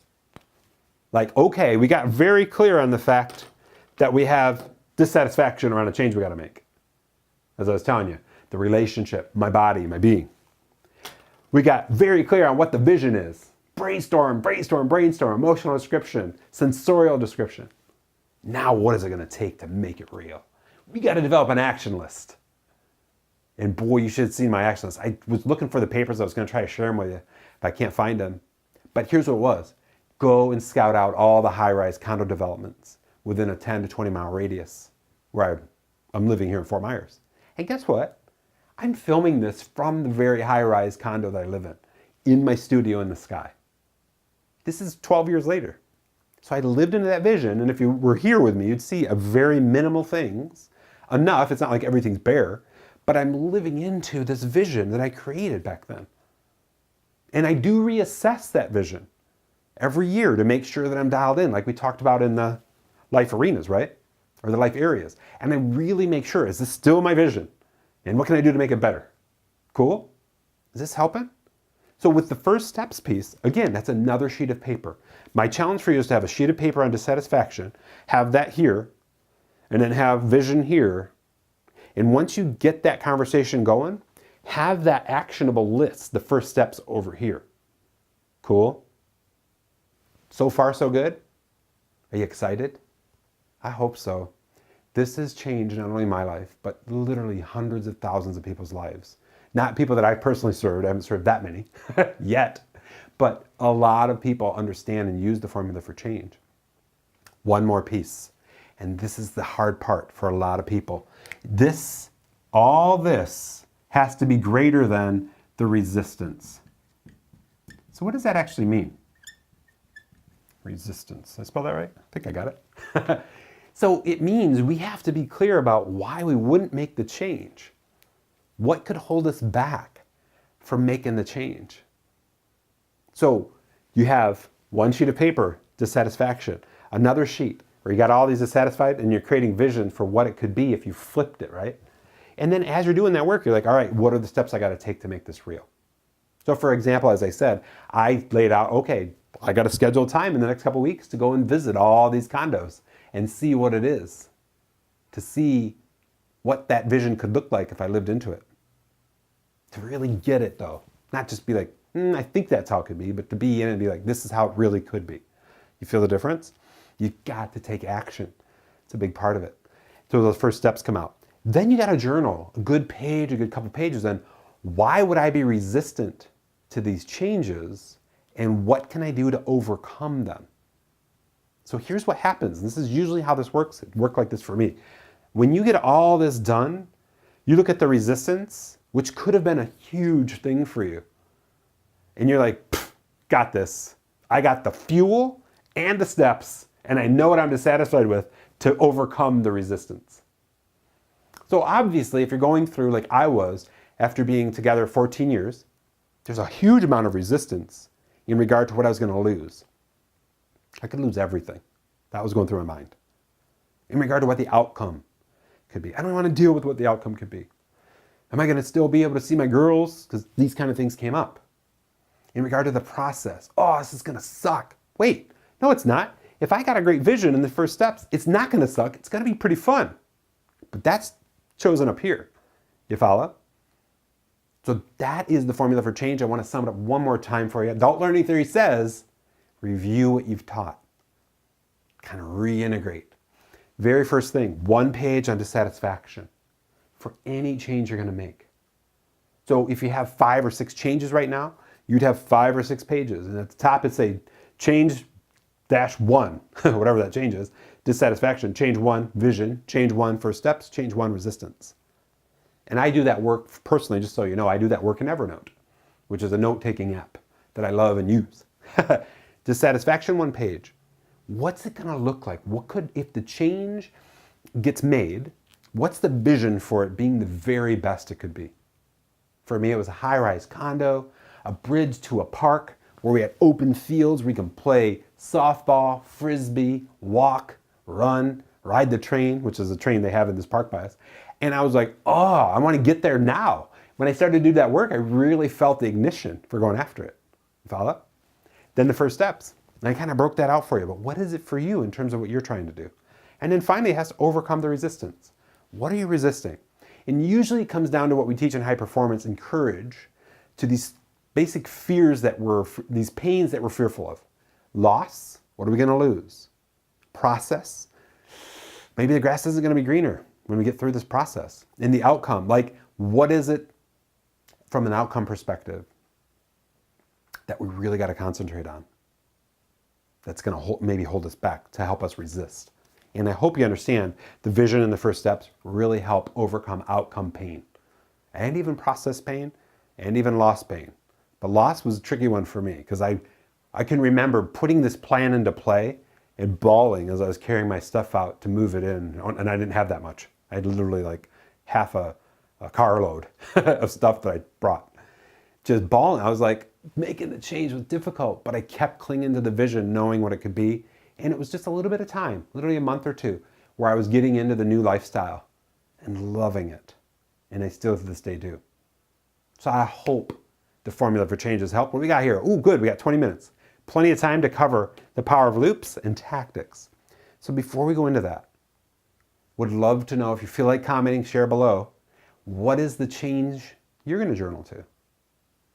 S1: Like, okay, we got very clear on the fact that we have dissatisfaction around a change we got to make. As I was telling you, the relationship, my body, my being. We got very clear on what the vision is. Brainstorm, brainstorm, brainstorm, emotional description, sensorial description. Now what is it going to take to make it real? We got to develop an action list. And boy, you should have seen my action list. I was looking for the papers. I was going to try to share them with you, but I can't find them. But here's what it was. Go and scout out all the high-rise condo developments within a 10 to 20 mile radius where I'm living here in Fort Myers. And guess what? I'm filming this from the very high-rise condo that I live in my studio in the sky. This is 12 years later. So I lived into that vision, and if you were here with me, you'd see a very minimal things. Enough, it's not like everything's bare, but I'm living into this vision that I created back then. And I do reassess that vision every year to make sure that I'm dialed in, like we talked about in the life arenas, right? Or the life areas. And I really make sure, is this still my vision? And what can I do to make it better? Cool? Is this helping? So with the first steps piece, again, that's another sheet of paper. My challenge for you is to have a sheet of paper on dissatisfaction, have that here, and then have vision here. And once you get that conversation going, have that actionable list, the first steps over here. Cool? So far, so good? Are you excited? I hope so. This has changed not only my life, but literally hundreds of thousands of people's lives. Not people that I personally served, I haven't served that many yet, but a lot of people understand and use the formula for change. One more piece, and this is the hard part for a lot of people. All this has to be greater than the resistance. So what does that actually mean? Resistance. Did I spell that right? I think I got it. So it means we have to be clear about why we wouldn't make the change. What could hold us back from making the change? So you have one sheet of paper, dissatisfaction, another sheet where you got all these dissatisfied and you're creating vision for what it could be if you flipped it, right? And then as you're doing that work, you're like, all right, what are the steps I got to take to make this real? So for example, as I said, I laid out, okay, I got to schedule time in the next couple of weeks to go and visit all these condos and see what it is, to see what that vision could look like if I lived into it. To really get it though, not just be like, I think that's how it could be, but to be in it and be like, this is how it really could be. You feel the difference? You've got to take action. It's a big part of it. So those first steps come out. Then you got to journal, a good page, a good couple pages on why would I be resistant to these changes and what can I do to overcome them? So here's what happens. This is usually how this works. It worked like this for me. When you get all this done, you look at the resistance, which could have been a huge thing for you. And you're like, got this. I got the fuel and the steps, and I know what I'm dissatisfied with to overcome the resistance. So obviously, if you're going through like I was after being together 14 years, there's a huge amount of resistance in regard to what I was going to lose. I could lose everything. That was going through my mind. In regard to what the outcome could be. I don't want to deal with what the outcome could be. Am I going to still be able to see my girls? Because these kind of things came up. In regard to the process. Oh, this is going to suck. Wait, no, it's not. If I got a great vision in the first steps, it's not going to suck. It's going to be pretty fun. But that's chosen up here. You follow? So that is the formula for change. I want to sum it up one more time for you. Adult learning theory says, review what you've taught. Kind of reintegrate. Very first thing, one page on dissatisfaction for any change you're going to make. So if you have 5 or 6 changes right now, you'd have 5 or 6 pages. And at the top it'd say change -1, whatever that change is, dissatisfaction, change 1, vision, change 1, first steps, change 1, resistance. And I do that work personally, just so you know, I do that work in Evernote, which is a note-taking app that I love and use. Dissatisfaction, 1 page. What's it going to look like? What could, if the change gets made, what's the vision for it being the very best it could be? For me, it was a high-rise condo, a bridge to a park where we had open fields where we can play softball, frisbee, walk, run, ride the train, which is a train they have in this park by us. And I was like, oh, I want to get there now. When I started to do that work, I really felt the ignition for going after it. Follow? Then the first steps. And I kind of broke that out for you. But what is it for you in terms of what you're trying to do? And then finally, it has to overcome the resistance. What are you resisting? And usually it comes down to what we teach in high performance and courage, to these basic fears that these pains that we're fearful of. Loss, what are we going to lose? Process, maybe the grass isn't going to be greener when we get through this process. And the outcome, like what is it from an outcome perspective that we really got to concentrate on? That's going to maybe hold us back to help us resist. And I hope you understand the vision and the first steps really help overcome outcome pain and even process pain and even loss pain. But loss was a tricky one for me because I can remember putting this plan into play and bawling as I was carrying my stuff out to move it in. And I didn't have that much. I had literally like half a carload of stuff that I brought. Just bawling. I was like, making the change was difficult, but I kept clinging to the vision, knowing what it could be. And it was just a little bit of time, literally a month or two, where I was getting into the new lifestyle and loving it. And I still to this day do. So I hope the formula for change has helped. What do we got here? Ooh, good, we got 20 minutes. Plenty of time to cover the power of loops and tactics. So before we go into that, would love to know, if you feel like commenting, share below, what is the change you're going to journal to?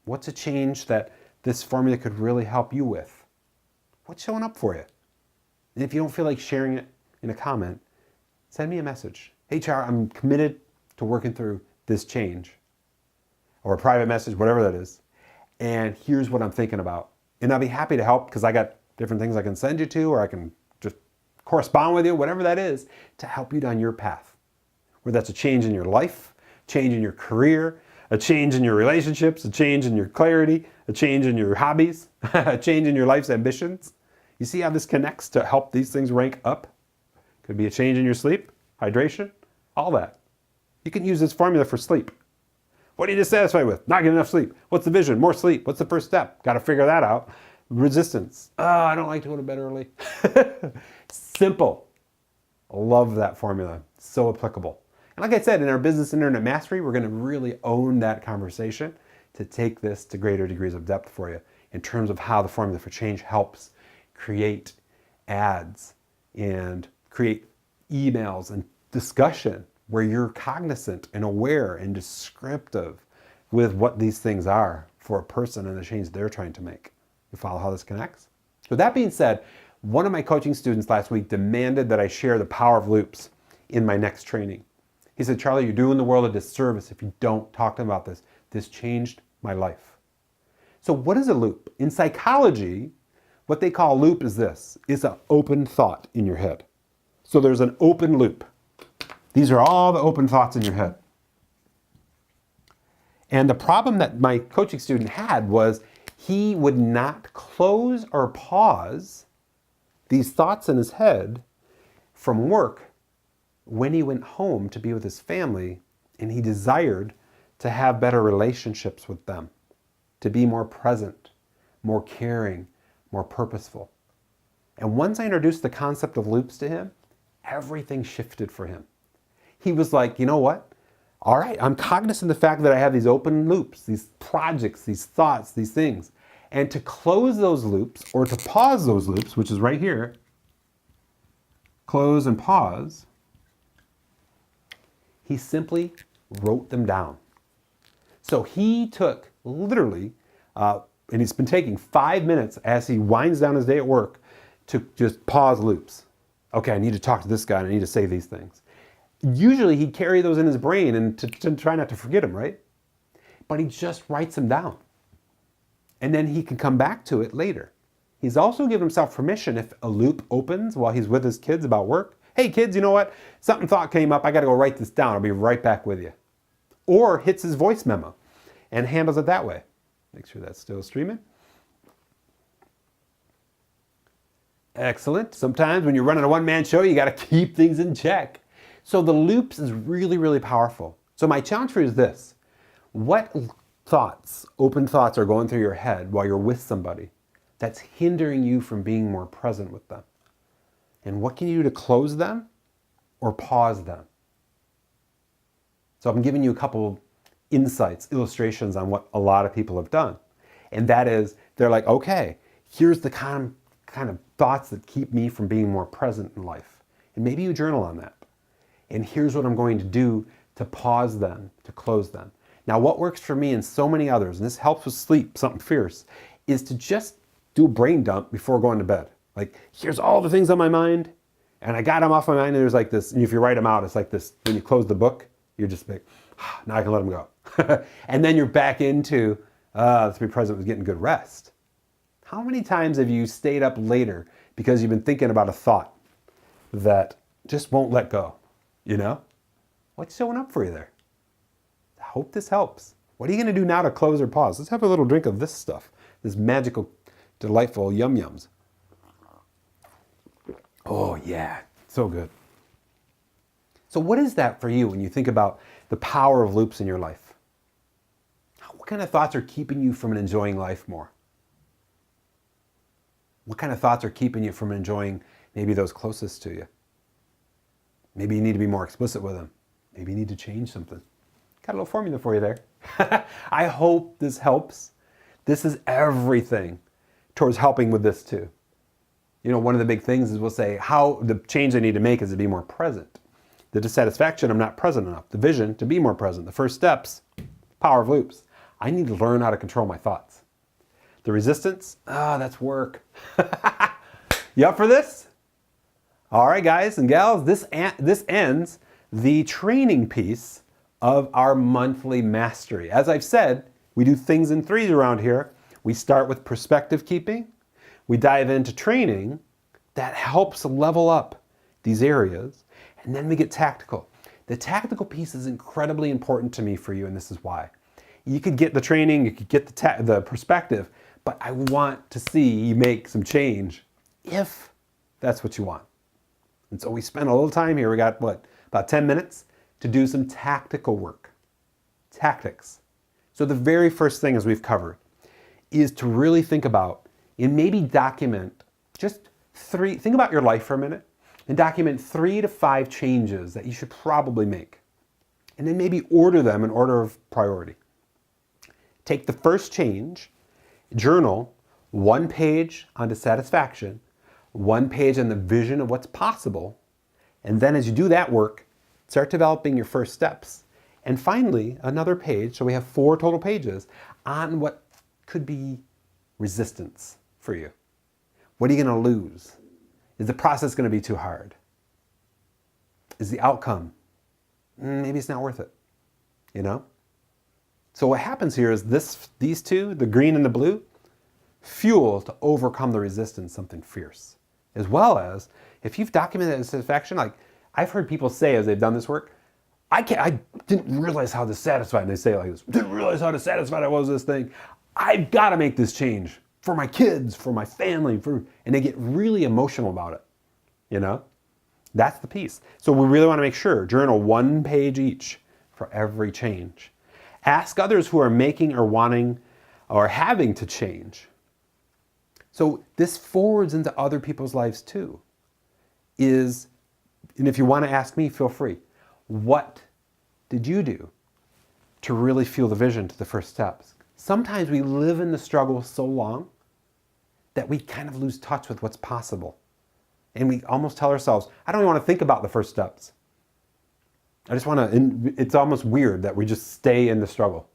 S1: What's a change that this formula could really help you with? What's showing up for you? And if you don't feel like sharing it in a comment, send me a message. Hey, Char, I'm committed to working through this change. Or a private message, whatever that is. And here's what I'm thinking about. And I'll be happy to help because I got different things I can send you to, or I can just correspond with you, whatever that is, to help you down your path. Whether that's a change in your life, change in your career, a change in your relationships, a change in your clarity, a change in your hobbies, a change in your life's ambitions. You see how this connects to help these things rank up? Could be a change in your sleep, hydration, all that. You can use this formula for sleep. What are you dissatisfied with? Not getting enough sleep. What's the vision? More sleep. What's the first step? Got to figure that out. Resistance. Oh, I don't like to go to bed early. Simple. Love that formula. So applicable. And like I said, in our Business Internet Mastery, we're going to really own that conversation to take this to greater degrees of depth for you in terms of how the formula for change helps create ads and create emails and discussion where you're cognizant and aware and descriptive with what these things are for a person and the change they're trying to make. You follow how this connects? With that being said, one of my coaching students last week demanded that I share the power of loops in my next training. He said, Charlie, you're doing the world a disservice if you don't talk to them about this. This changed my life. So what is a loop? In psychology, what they call a loop is this. It's an open thought in your head. So there's an open loop. These are all the open thoughts in your head. And the problem that my coaching student had was he would not close or pause these thoughts in his head from work when he went home to be with his family, and he desired to have better relationships with them, to be more present, more caring, more purposeful. And once I introduced the concept of loops to him, everything shifted for him. He was like, you know what? All right, I'm cognizant of the fact that I have these open loops, these projects, these thoughts, these things. And to close those loops or to pause those loops, which is right here, close and pause, he simply wrote them down. So he took literally, and he's been taking 5 minutes as he winds down his day at work to just pause loops. Okay, I need to talk to this guy and I need to say these things. Usually he'd carry those in his brain and to try not to forget them, right? But he just writes them down. And then he can come back to it later. He's also given himself permission if a loop opens while he's with his kids about work. Hey kids, you know what? Something thought came up. I got to go write this down. I'll be right back with you. Or hits his voice memo and handles it that way. Make sure that's still streaming. Excellent. Sometimes when you're running a one-man show, you got to keep things in check. So the loops is really, really powerful. So my challenge for you is this. What thoughts, open thoughts, are going through your head while you're with somebody that's hindering you from being more present with them? And what can you do to close them or pause them? So I'm giving you a couple insights, illustrations on what a lot of people have done. And that is, they're like, okay, here's the kind of thoughts that keep me from being more present in life. And maybe you journal on that. And here's what I'm going to do to pause them, to close them. Now, what works for me and so many others, and this helps with sleep, something fierce, is to just do a brain dump before going to bed. Like, here's all the things on my mind, and I got them off my mind, and there's like this, and if you write them out, it's like this, when you close the book, you're just like, now I can let them go. And then you're back into, let's be present with getting good rest. How many times have you stayed up later because you've been thinking about a thought that just won't let go, you know? What's showing up for you there? I hope this helps. What are you going to do now to close or pause? Let's have a little drink of this stuff, this magical, delightful yum-yums. Oh yeah, so good. So what is that for you when you think about the power of loops in your life? What kind of thoughts are keeping you from enjoying life more? What kind of thoughts are keeping you from enjoying maybe those closest to you? Maybe you need to be more explicit with them. Maybe you need to change something. Got a little formula for you there. I hope this helps. This is everything towards helping with this too. You know, one of the big things is we'll say how the change I need to make is to be more present. The dissatisfaction, I'm not present enough. The vision, to be more present. The first steps, power of loops. I need to learn how to control my thoughts. The resistance, that's work. You up for this? All right, guys and gals, this ends the training piece of our monthly mastery. As I've said, we do things in threes around here. We start with perspective keeping. We dive into training that helps level up these areas. And then we get tactical. The tactical piece is incredibly important to me for you, and this is why. You could get the training, you could get the perspective, but I want to see you make some change if that's what you want. And so we spent a little time here. We got, about 10 minutes to do some tactical work. Tactics. So the very first thing, as we've covered, is to really think about and maybe document just think about your life for a minute and document 3 to 5 changes that you should probably make. And then maybe order them in order of priority. Take the first change, journal 1 page on dissatisfaction, 1 page on the vision of what's possible, and then as you do that work, start developing your first steps. And finally, another page, so we have 4 total pages, on what could be resistance for you. What are you going to lose? Is the process going to be too hard? Is the outcome, maybe it's not worth it, you know? So what happens here is these two, the green and the blue, fuel to overcome the resistance, something fierce. As well as, if you've documented dissatisfaction, like I've heard people say as they've done this work, I didn't realize how dissatisfied, and they say it like this, didn't realize how dissatisfied I was with this thing. I've got to make this change for my kids, for my family, and they get really emotional about it, you know? That's the piece. So we really want to make sure, journal 1 page each for every change. Ask others who are making or wanting or having to change. So this forwards into other people's lives too. And if you want to ask me, feel free. What did you do to really feel the vision to the first steps? Sometimes we live in the struggle so long that we kind of lose touch with what's possible. And we almost tell ourselves, I don't even want to think about the first steps. It's almost weird that we just stay in the struggle.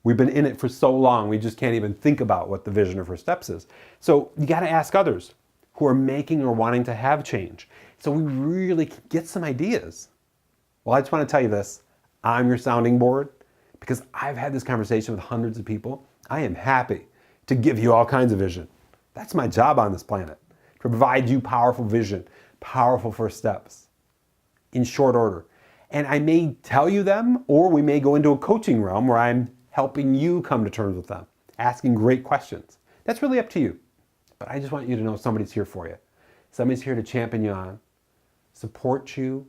S1: We've been in it for so long, we just can't even think about what the vision of first steps is. So you got to ask others who are making or wanting to have change. So we really can get some ideas. Well, I just want to tell you this. I'm your sounding board because I've had this conversation with hundreds of people. I am happy to give you all kinds of vision. That's my job on this planet, to provide you powerful vision, powerful first steps in short order. And I may tell you them, or we may go into a coaching realm where I'm helping you come to terms with them, asking great questions. That's really up to you. But I just want you to know somebody's here for you. Somebody's here to champion you on, support you,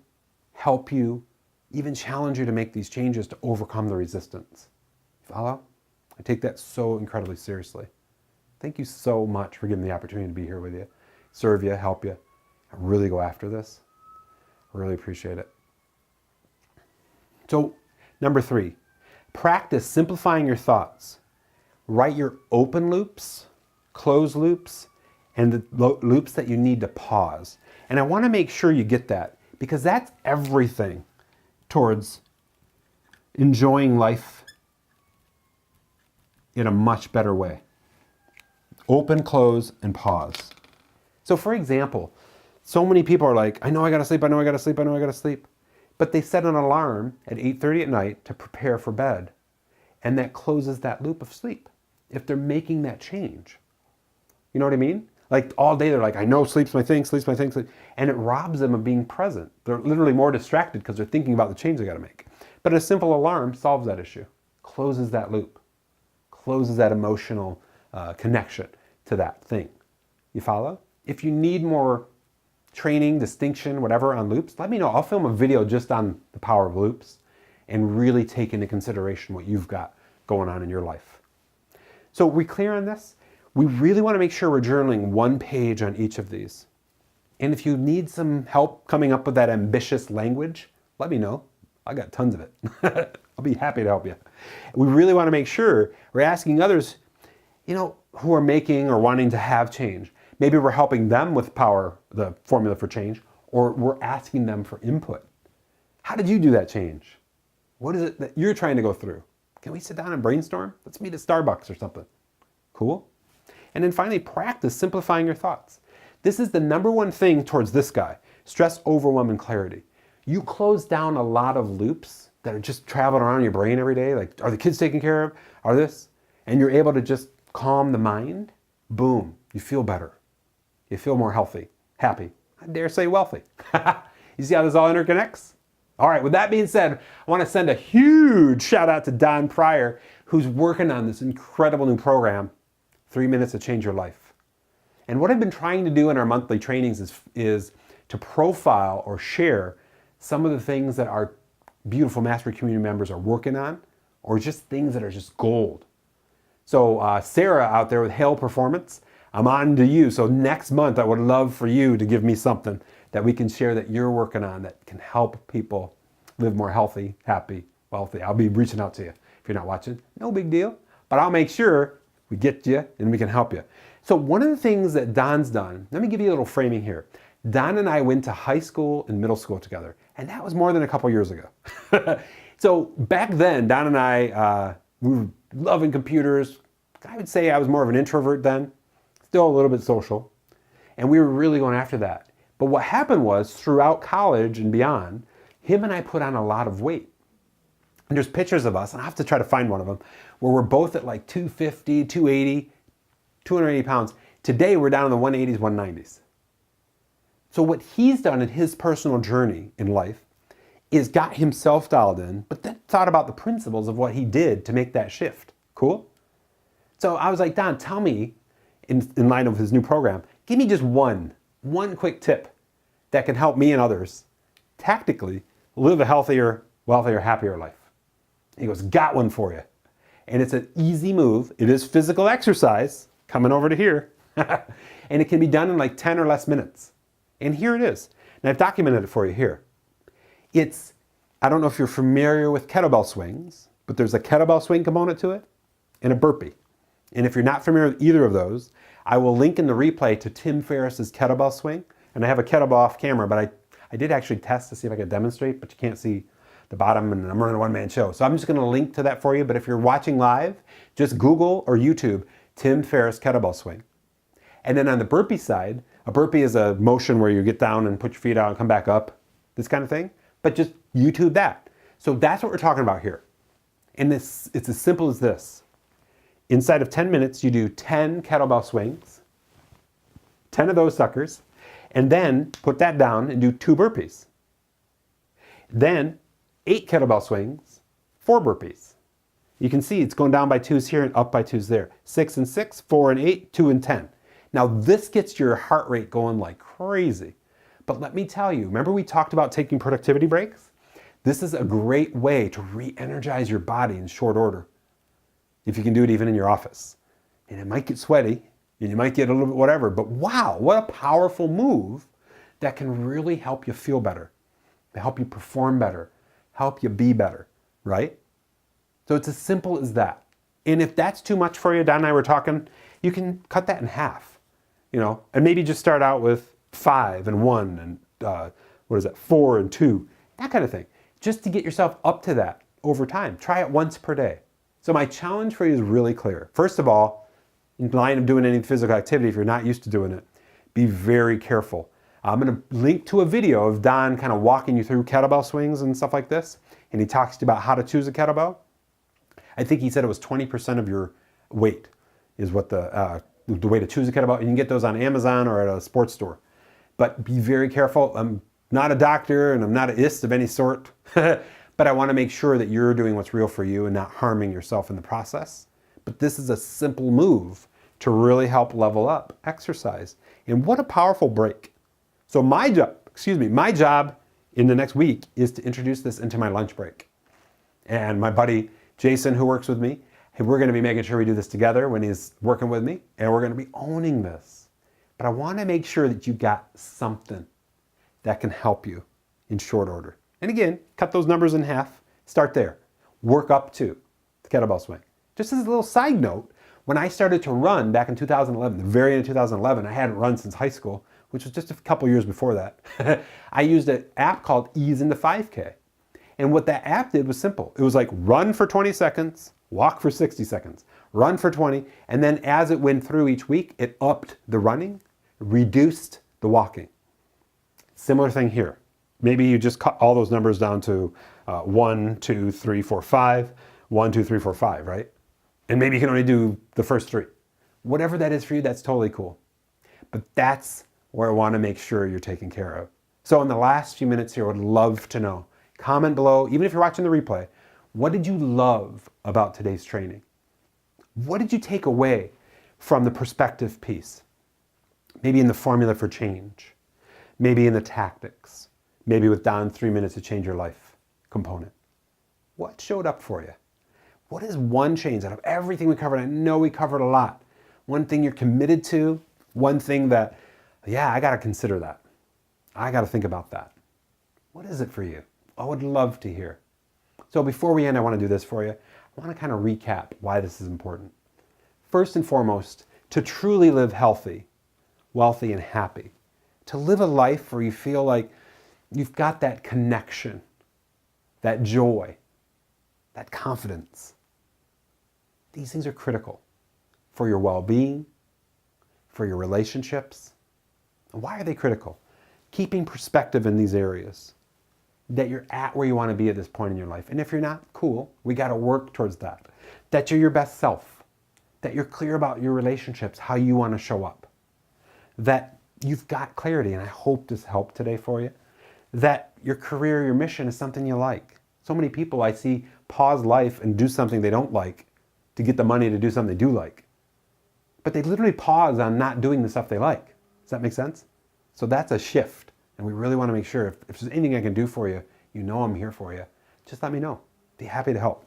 S1: help you, even challenge you to make these changes to overcome the resistance. Follow? I take that so incredibly seriously. Thank you so much for giving me the opportunity to be here with you, serve you, help you, and really go after this. I really appreciate it. So, number 3, practice simplifying your thoughts. Write your open loops, closed loops, and the loops that you need to pause. And I want to make sure you get that because that's everything towards enjoying life in a much better way. Open, close, and pause. So for example, so many people are like, I know I gotta sleep, I know I gotta sleep, I know I gotta sleep. But they set an alarm at 8:30 at night to prepare for bed. And that closes that loop of sleep if they're making that change. You know what I mean? Like all day they're like, I know sleep's my thing, sleep's my thing, sleep. And it robs them of being present. They're literally more distracted because they're thinking about the change they got to make. But a simple alarm solves that issue, closes that loop, closes that emotional connection to that thing. You follow? If you need more training, distinction, whatever on loops, let me know. I'll film a video just on the power of loops and really take into consideration what you've got going on in your life. So we clear on this? We really want to make sure we're journaling one page on each of these. And if you need some help coming up with that ambitious language, let me know. I got tons of it. I'll be happy to help you. We really want to make sure we're asking others, who are making or wanting to have change. Maybe we're helping them with power, the formula for change, or we're asking them for input. How did you do that change? What is it that you're trying to go through? Can we sit down and brainstorm? Let's meet at Starbucks or something. Cool? And then finally, practice simplifying your thoughts. This is the number one thing towards this guy, stress, overwhelm, and clarity. You close down a lot of loops that are just traveling around your brain every day, like, are the kids taken care of? Are this? And you're able to just calm the mind, boom, you feel better. You feel more healthy, happy, I dare say wealthy. You see how this all interconnects? All right, with that being said, I want to send a huge shout out to Don Pryor, who's working on this incredible new program, 3 Minutes to Change Your Life. And what I've been trying to do in our monthly trainings is to profile or share some of the things that our beautiful Mastery Community members are working on, or just things that are just gold. So Sarah out there with Hale Performance, I'm on to you. So next month, I would love for you to give me something that we can share that you're working on that can help people live more healthy, happy, wealthy. I'll be reaching out to you. If you're not watching, no big deal. But I'll make sure we get you and we can help you. So one of the things that Don's done, let me give you a little framing here. Don and I went to high school and middle school together, and that was more than a couple years ago. So back then, Don and I, we were loving computers. I would say I was more of an introvert then, still a little bit social, and we were really going after that. But what happened was, throughout college and beyond, him and I put on a lot of weight. And there's pictures of us, and I have to try to find one of them, where we're both at like 250, 280, 280 pounds. Today, we're down in the 180s, 190s. So what he's done in his personal journey in life is got himself dialed in, but then thought about the principles of what he did to make that shift. Cool? So I was like, Don, tell me, in line with his new program, give me just one quick tip that can help me and others tactically live a healthier, wealthier, happier life. He goes, got one for you. And it's an easy move. It is physical exercise, coming over to here. And it can be done in like 10 or less minutes. And here it is. And I've documented it for you here. I don't know if you're familiar with kettlebell swings, but there's a kettlebell swing component to it and a burpee. And if you're not familiar with either of those, I will link in the replay to Tim Ferriss's kettlebell swing. And I have a kettlebell off camera, but I did actually test to see if I could demonstrate, but you can't see the bottom, and I'm running a one-man show. So I'm just gonna link to that for you, but if you're watching live, just Google or YouTube Tim Ferriss kettlebell swing. And then on the burpee side, a burpee is a motion where you get down and put your feet out and come back up, this kind of thing, but just YouTube that. So that's what we're talking about here. And it's as simple as this. Inside of 10 minutes, you do 10 kettlebell swings, 10 of those suckers, and then put that down and do 2 burpees. Then 8 kettlebell swings, 4 burpees. You can see it's going down by 2s here and up by 2s there. 6 and 6, 4 and 8, 2 and 10. Now this gets your heart rate going like crazy. But let me tell you, remember we talked about taking productivity breaks? This is a great way to re-energize your body in short order. If you can do it even in your office. And it might get sweaty, and you might get a little bit whatever, but wow, what a powerful move that can really help you feel better, help you perform better, help you be better, right? So it's as simple as that. And if that's too much for you, Don and I were talking, you can cut that in half, and maybe just start out with 5 and 1 and 4 and 2, that kind of thing. Just to get yourself up to that over time. Try it once per day. So my challenge for you is really clear. First of all, in line of doing any physical activity, if you're not used to doing it, be very careful. I'm going to link to a video of Don kind of walking you through kettlebell swings and stuff like this. And he talks to you about how to choose a kettlebell. I think he said it was 20% of your weight is what the the way to choose a kettlebell. You can get those on Amazon or at a sports store. But be very careful. I'm not a doctor and I'm not an ist of any sort, but I want to make sure that you're doing what's real for you and not harming yourself in the process. But this is a simple move to really help level up exercise. And what a powerful break. So my job in the next week is to introduce this into my lunch break. And my buddy Jason, who works with me, we're going to be making sure we do this together when he's working with me, and we're going to be owning this. But I want to make sure that you got something that can help you in short order. And again, cut those numbers in half, start there. Work up to the kettlebell swing. Just as a little side note, when I started to run back in 2011, the very end of 2011, I hadn't run since high school, which was just a couple years before that. I used an app called Ease into 5K. And what that app did was simple. It was like run for 20 seconds, walk for 60 seconds, run for 20, and then as it went through each week, it upped the running, reduced the walking. Similar thing here. Maybe you just cut all those numbers down to 1, 2, 3, 4, 5, 1, 2, 3, 4, 5, right? And maybe you can only do the first 3. Whatever that is for you, that's totally cool. But that's where I want to make sure you're taken care of. So in the last few minutes here, I would love to know. Comment below, even if you're watching the replay, what did you love about today's training? What did you take away from the perspective piece? Maybe in the formula for change, maybe in the tactics, maybe with Don 3 minutes to change your life component. What showed up for you? What is one change out of everything we covered? I know we covered a lot. One thing you're committed to, one thing that, yeah, I got to consider that. I got to think about that. What is it for you? I would love to hear. So before we end, I want to do this for you. I want to kind of recap why this is important. First and foremost, to truly live healthy, wealthy, and happy. To live a life where you feel like you've got that connection, that joy, that confidence. These things are critical for your well-being, for your relationships. And why are they critical? Keeping perspective in these areas, that you're at where you want to be at this point in your life. And if you're not, cool, we got to work towards that. That you're your best self, that you're clear about your relationships, how you want to show up, that you've got clarity, and I hope this helped today for you, that your career, your mission is something you like. So many people I see pause life and do something they don't like to get the money to do something they do like. But they literally pause on not doing the stuff they like. Does that make sense? So that's a shift. And we really want to make sure if there's anything I can do for you, you know I'm here for you. Just let me know. Be happy to help.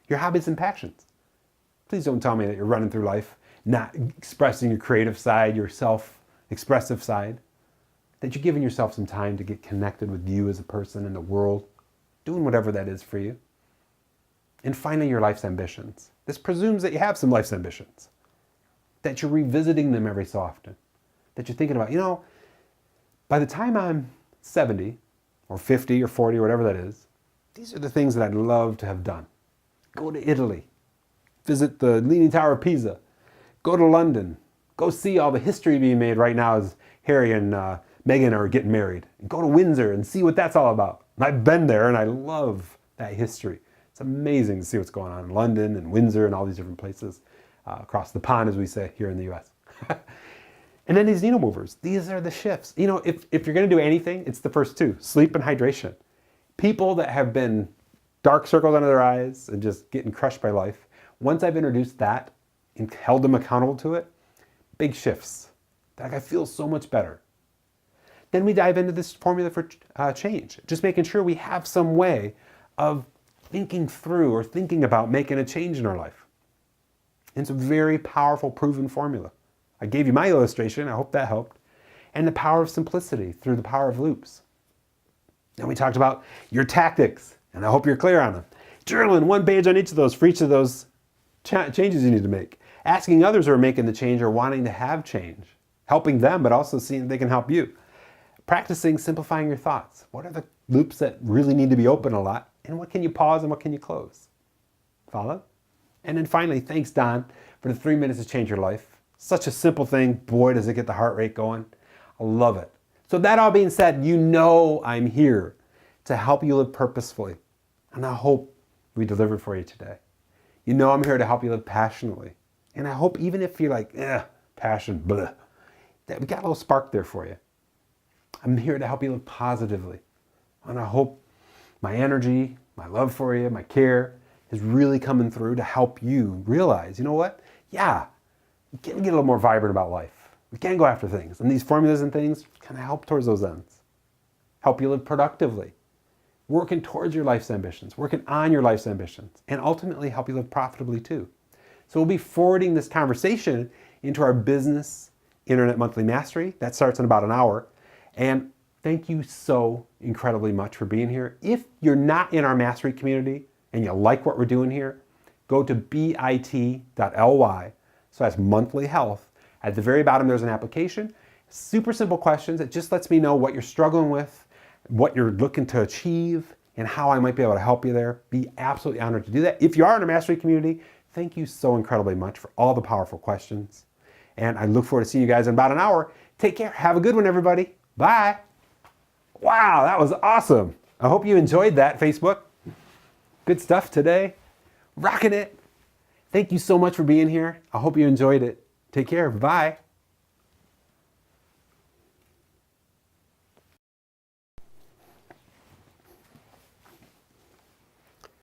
S1: Your hobbies and passions. Please don't tell me that you're running through life not expressing your creative side, your self-expressive side. That you're giving yourself some time to get connected with you as a person in the world, doing whatever that is for you. And finally, your life's ambitions. This presumes that you have some life's ambitions. That you're revisiting them every so often. That you're thinking about, by the time I'm 70 or 50 or 40 or whatever that is, these are the things that I'd love to have done. Go to Italy, visit the Leaning Tower of Pisa, go to London, go see all the history being made right now as Harry and Meghan are getting married. Go to Windsor and see what that's all about. And I've been there and I love that history. It's amazing to see what's going on in London and Windsor and all these different places across the pond, as we say here in the US. And then these needle movers, these are the shifts. If you're going to do anything, it's the first 2, sleep and hydration. People that have been dark circles under their eyes and just getting crushed by life, once I've introduced that and held them accountable to it, big shifts. Like I feel so much better. Then we dive into this formula for change, just making sure we have some way of thinking through or thinking about making a change in our life. And it's a very powerful, proven formula. I gave you my illustration, I hope that helped. And the power of simplicity through the power of loops. Then we talked about your tactics, and I hope you're clear on them. Journaling 1 page on each of those for each of those changes you need to make. Asking others who are making the change or wanting to have change. Helping them, but also seeing if they can help you. Practicing simplifying your thoughts. What are the loops that really need to be open a lot? And what can you pause and what can you close? Follow? And then finally, thanks Don for the 3 minutes to change your life. Such a simple thing. Boy, does it get the heart rate going. I love it. So that all being said, I'm here to help you live purposefully. And I hope we delivered for you today. I'm here to help you live passionately. And I hope even if you're like, passion, blah. We got a little spark there for you. I'm here to help you live positively. And I hope my energy, my love for you, my care is really coming through to help you realize, you know what? Yeah, we can get a little more vibrant about life. We can go after things. And these formulas and things kind of help towards those ends. Help you live productively. Working towards your life's ambitions, working on your life's ambitions, and ultimately help you live profitably too. So we'll be forwarding this conversation into our business Internet Monthly Mastery. That starts in about an hour. And thank you so incredibly much for being here. If you're not in our mastery community and you like what we're doing here, go to bit.ly. So that's monthly health. At the very bottom, there's an application. Super simple questions. It just lets me know what you're struggling with, what you're looking to achieve, and how I might be able to help you there. Be absolutely honored to do that. If you are in a mastery community, thank you so incredibly much for all the powerful questions. And I look forward to seeing you guys in about an hour. Take care. Have a good one, everybody. Bye. Wow, that was awesome. I hope you enjoyed that, Facebook. Good stuff today. Rocking it. Thank you so much for being here. I hope you enjoyed it. Take care. Bye.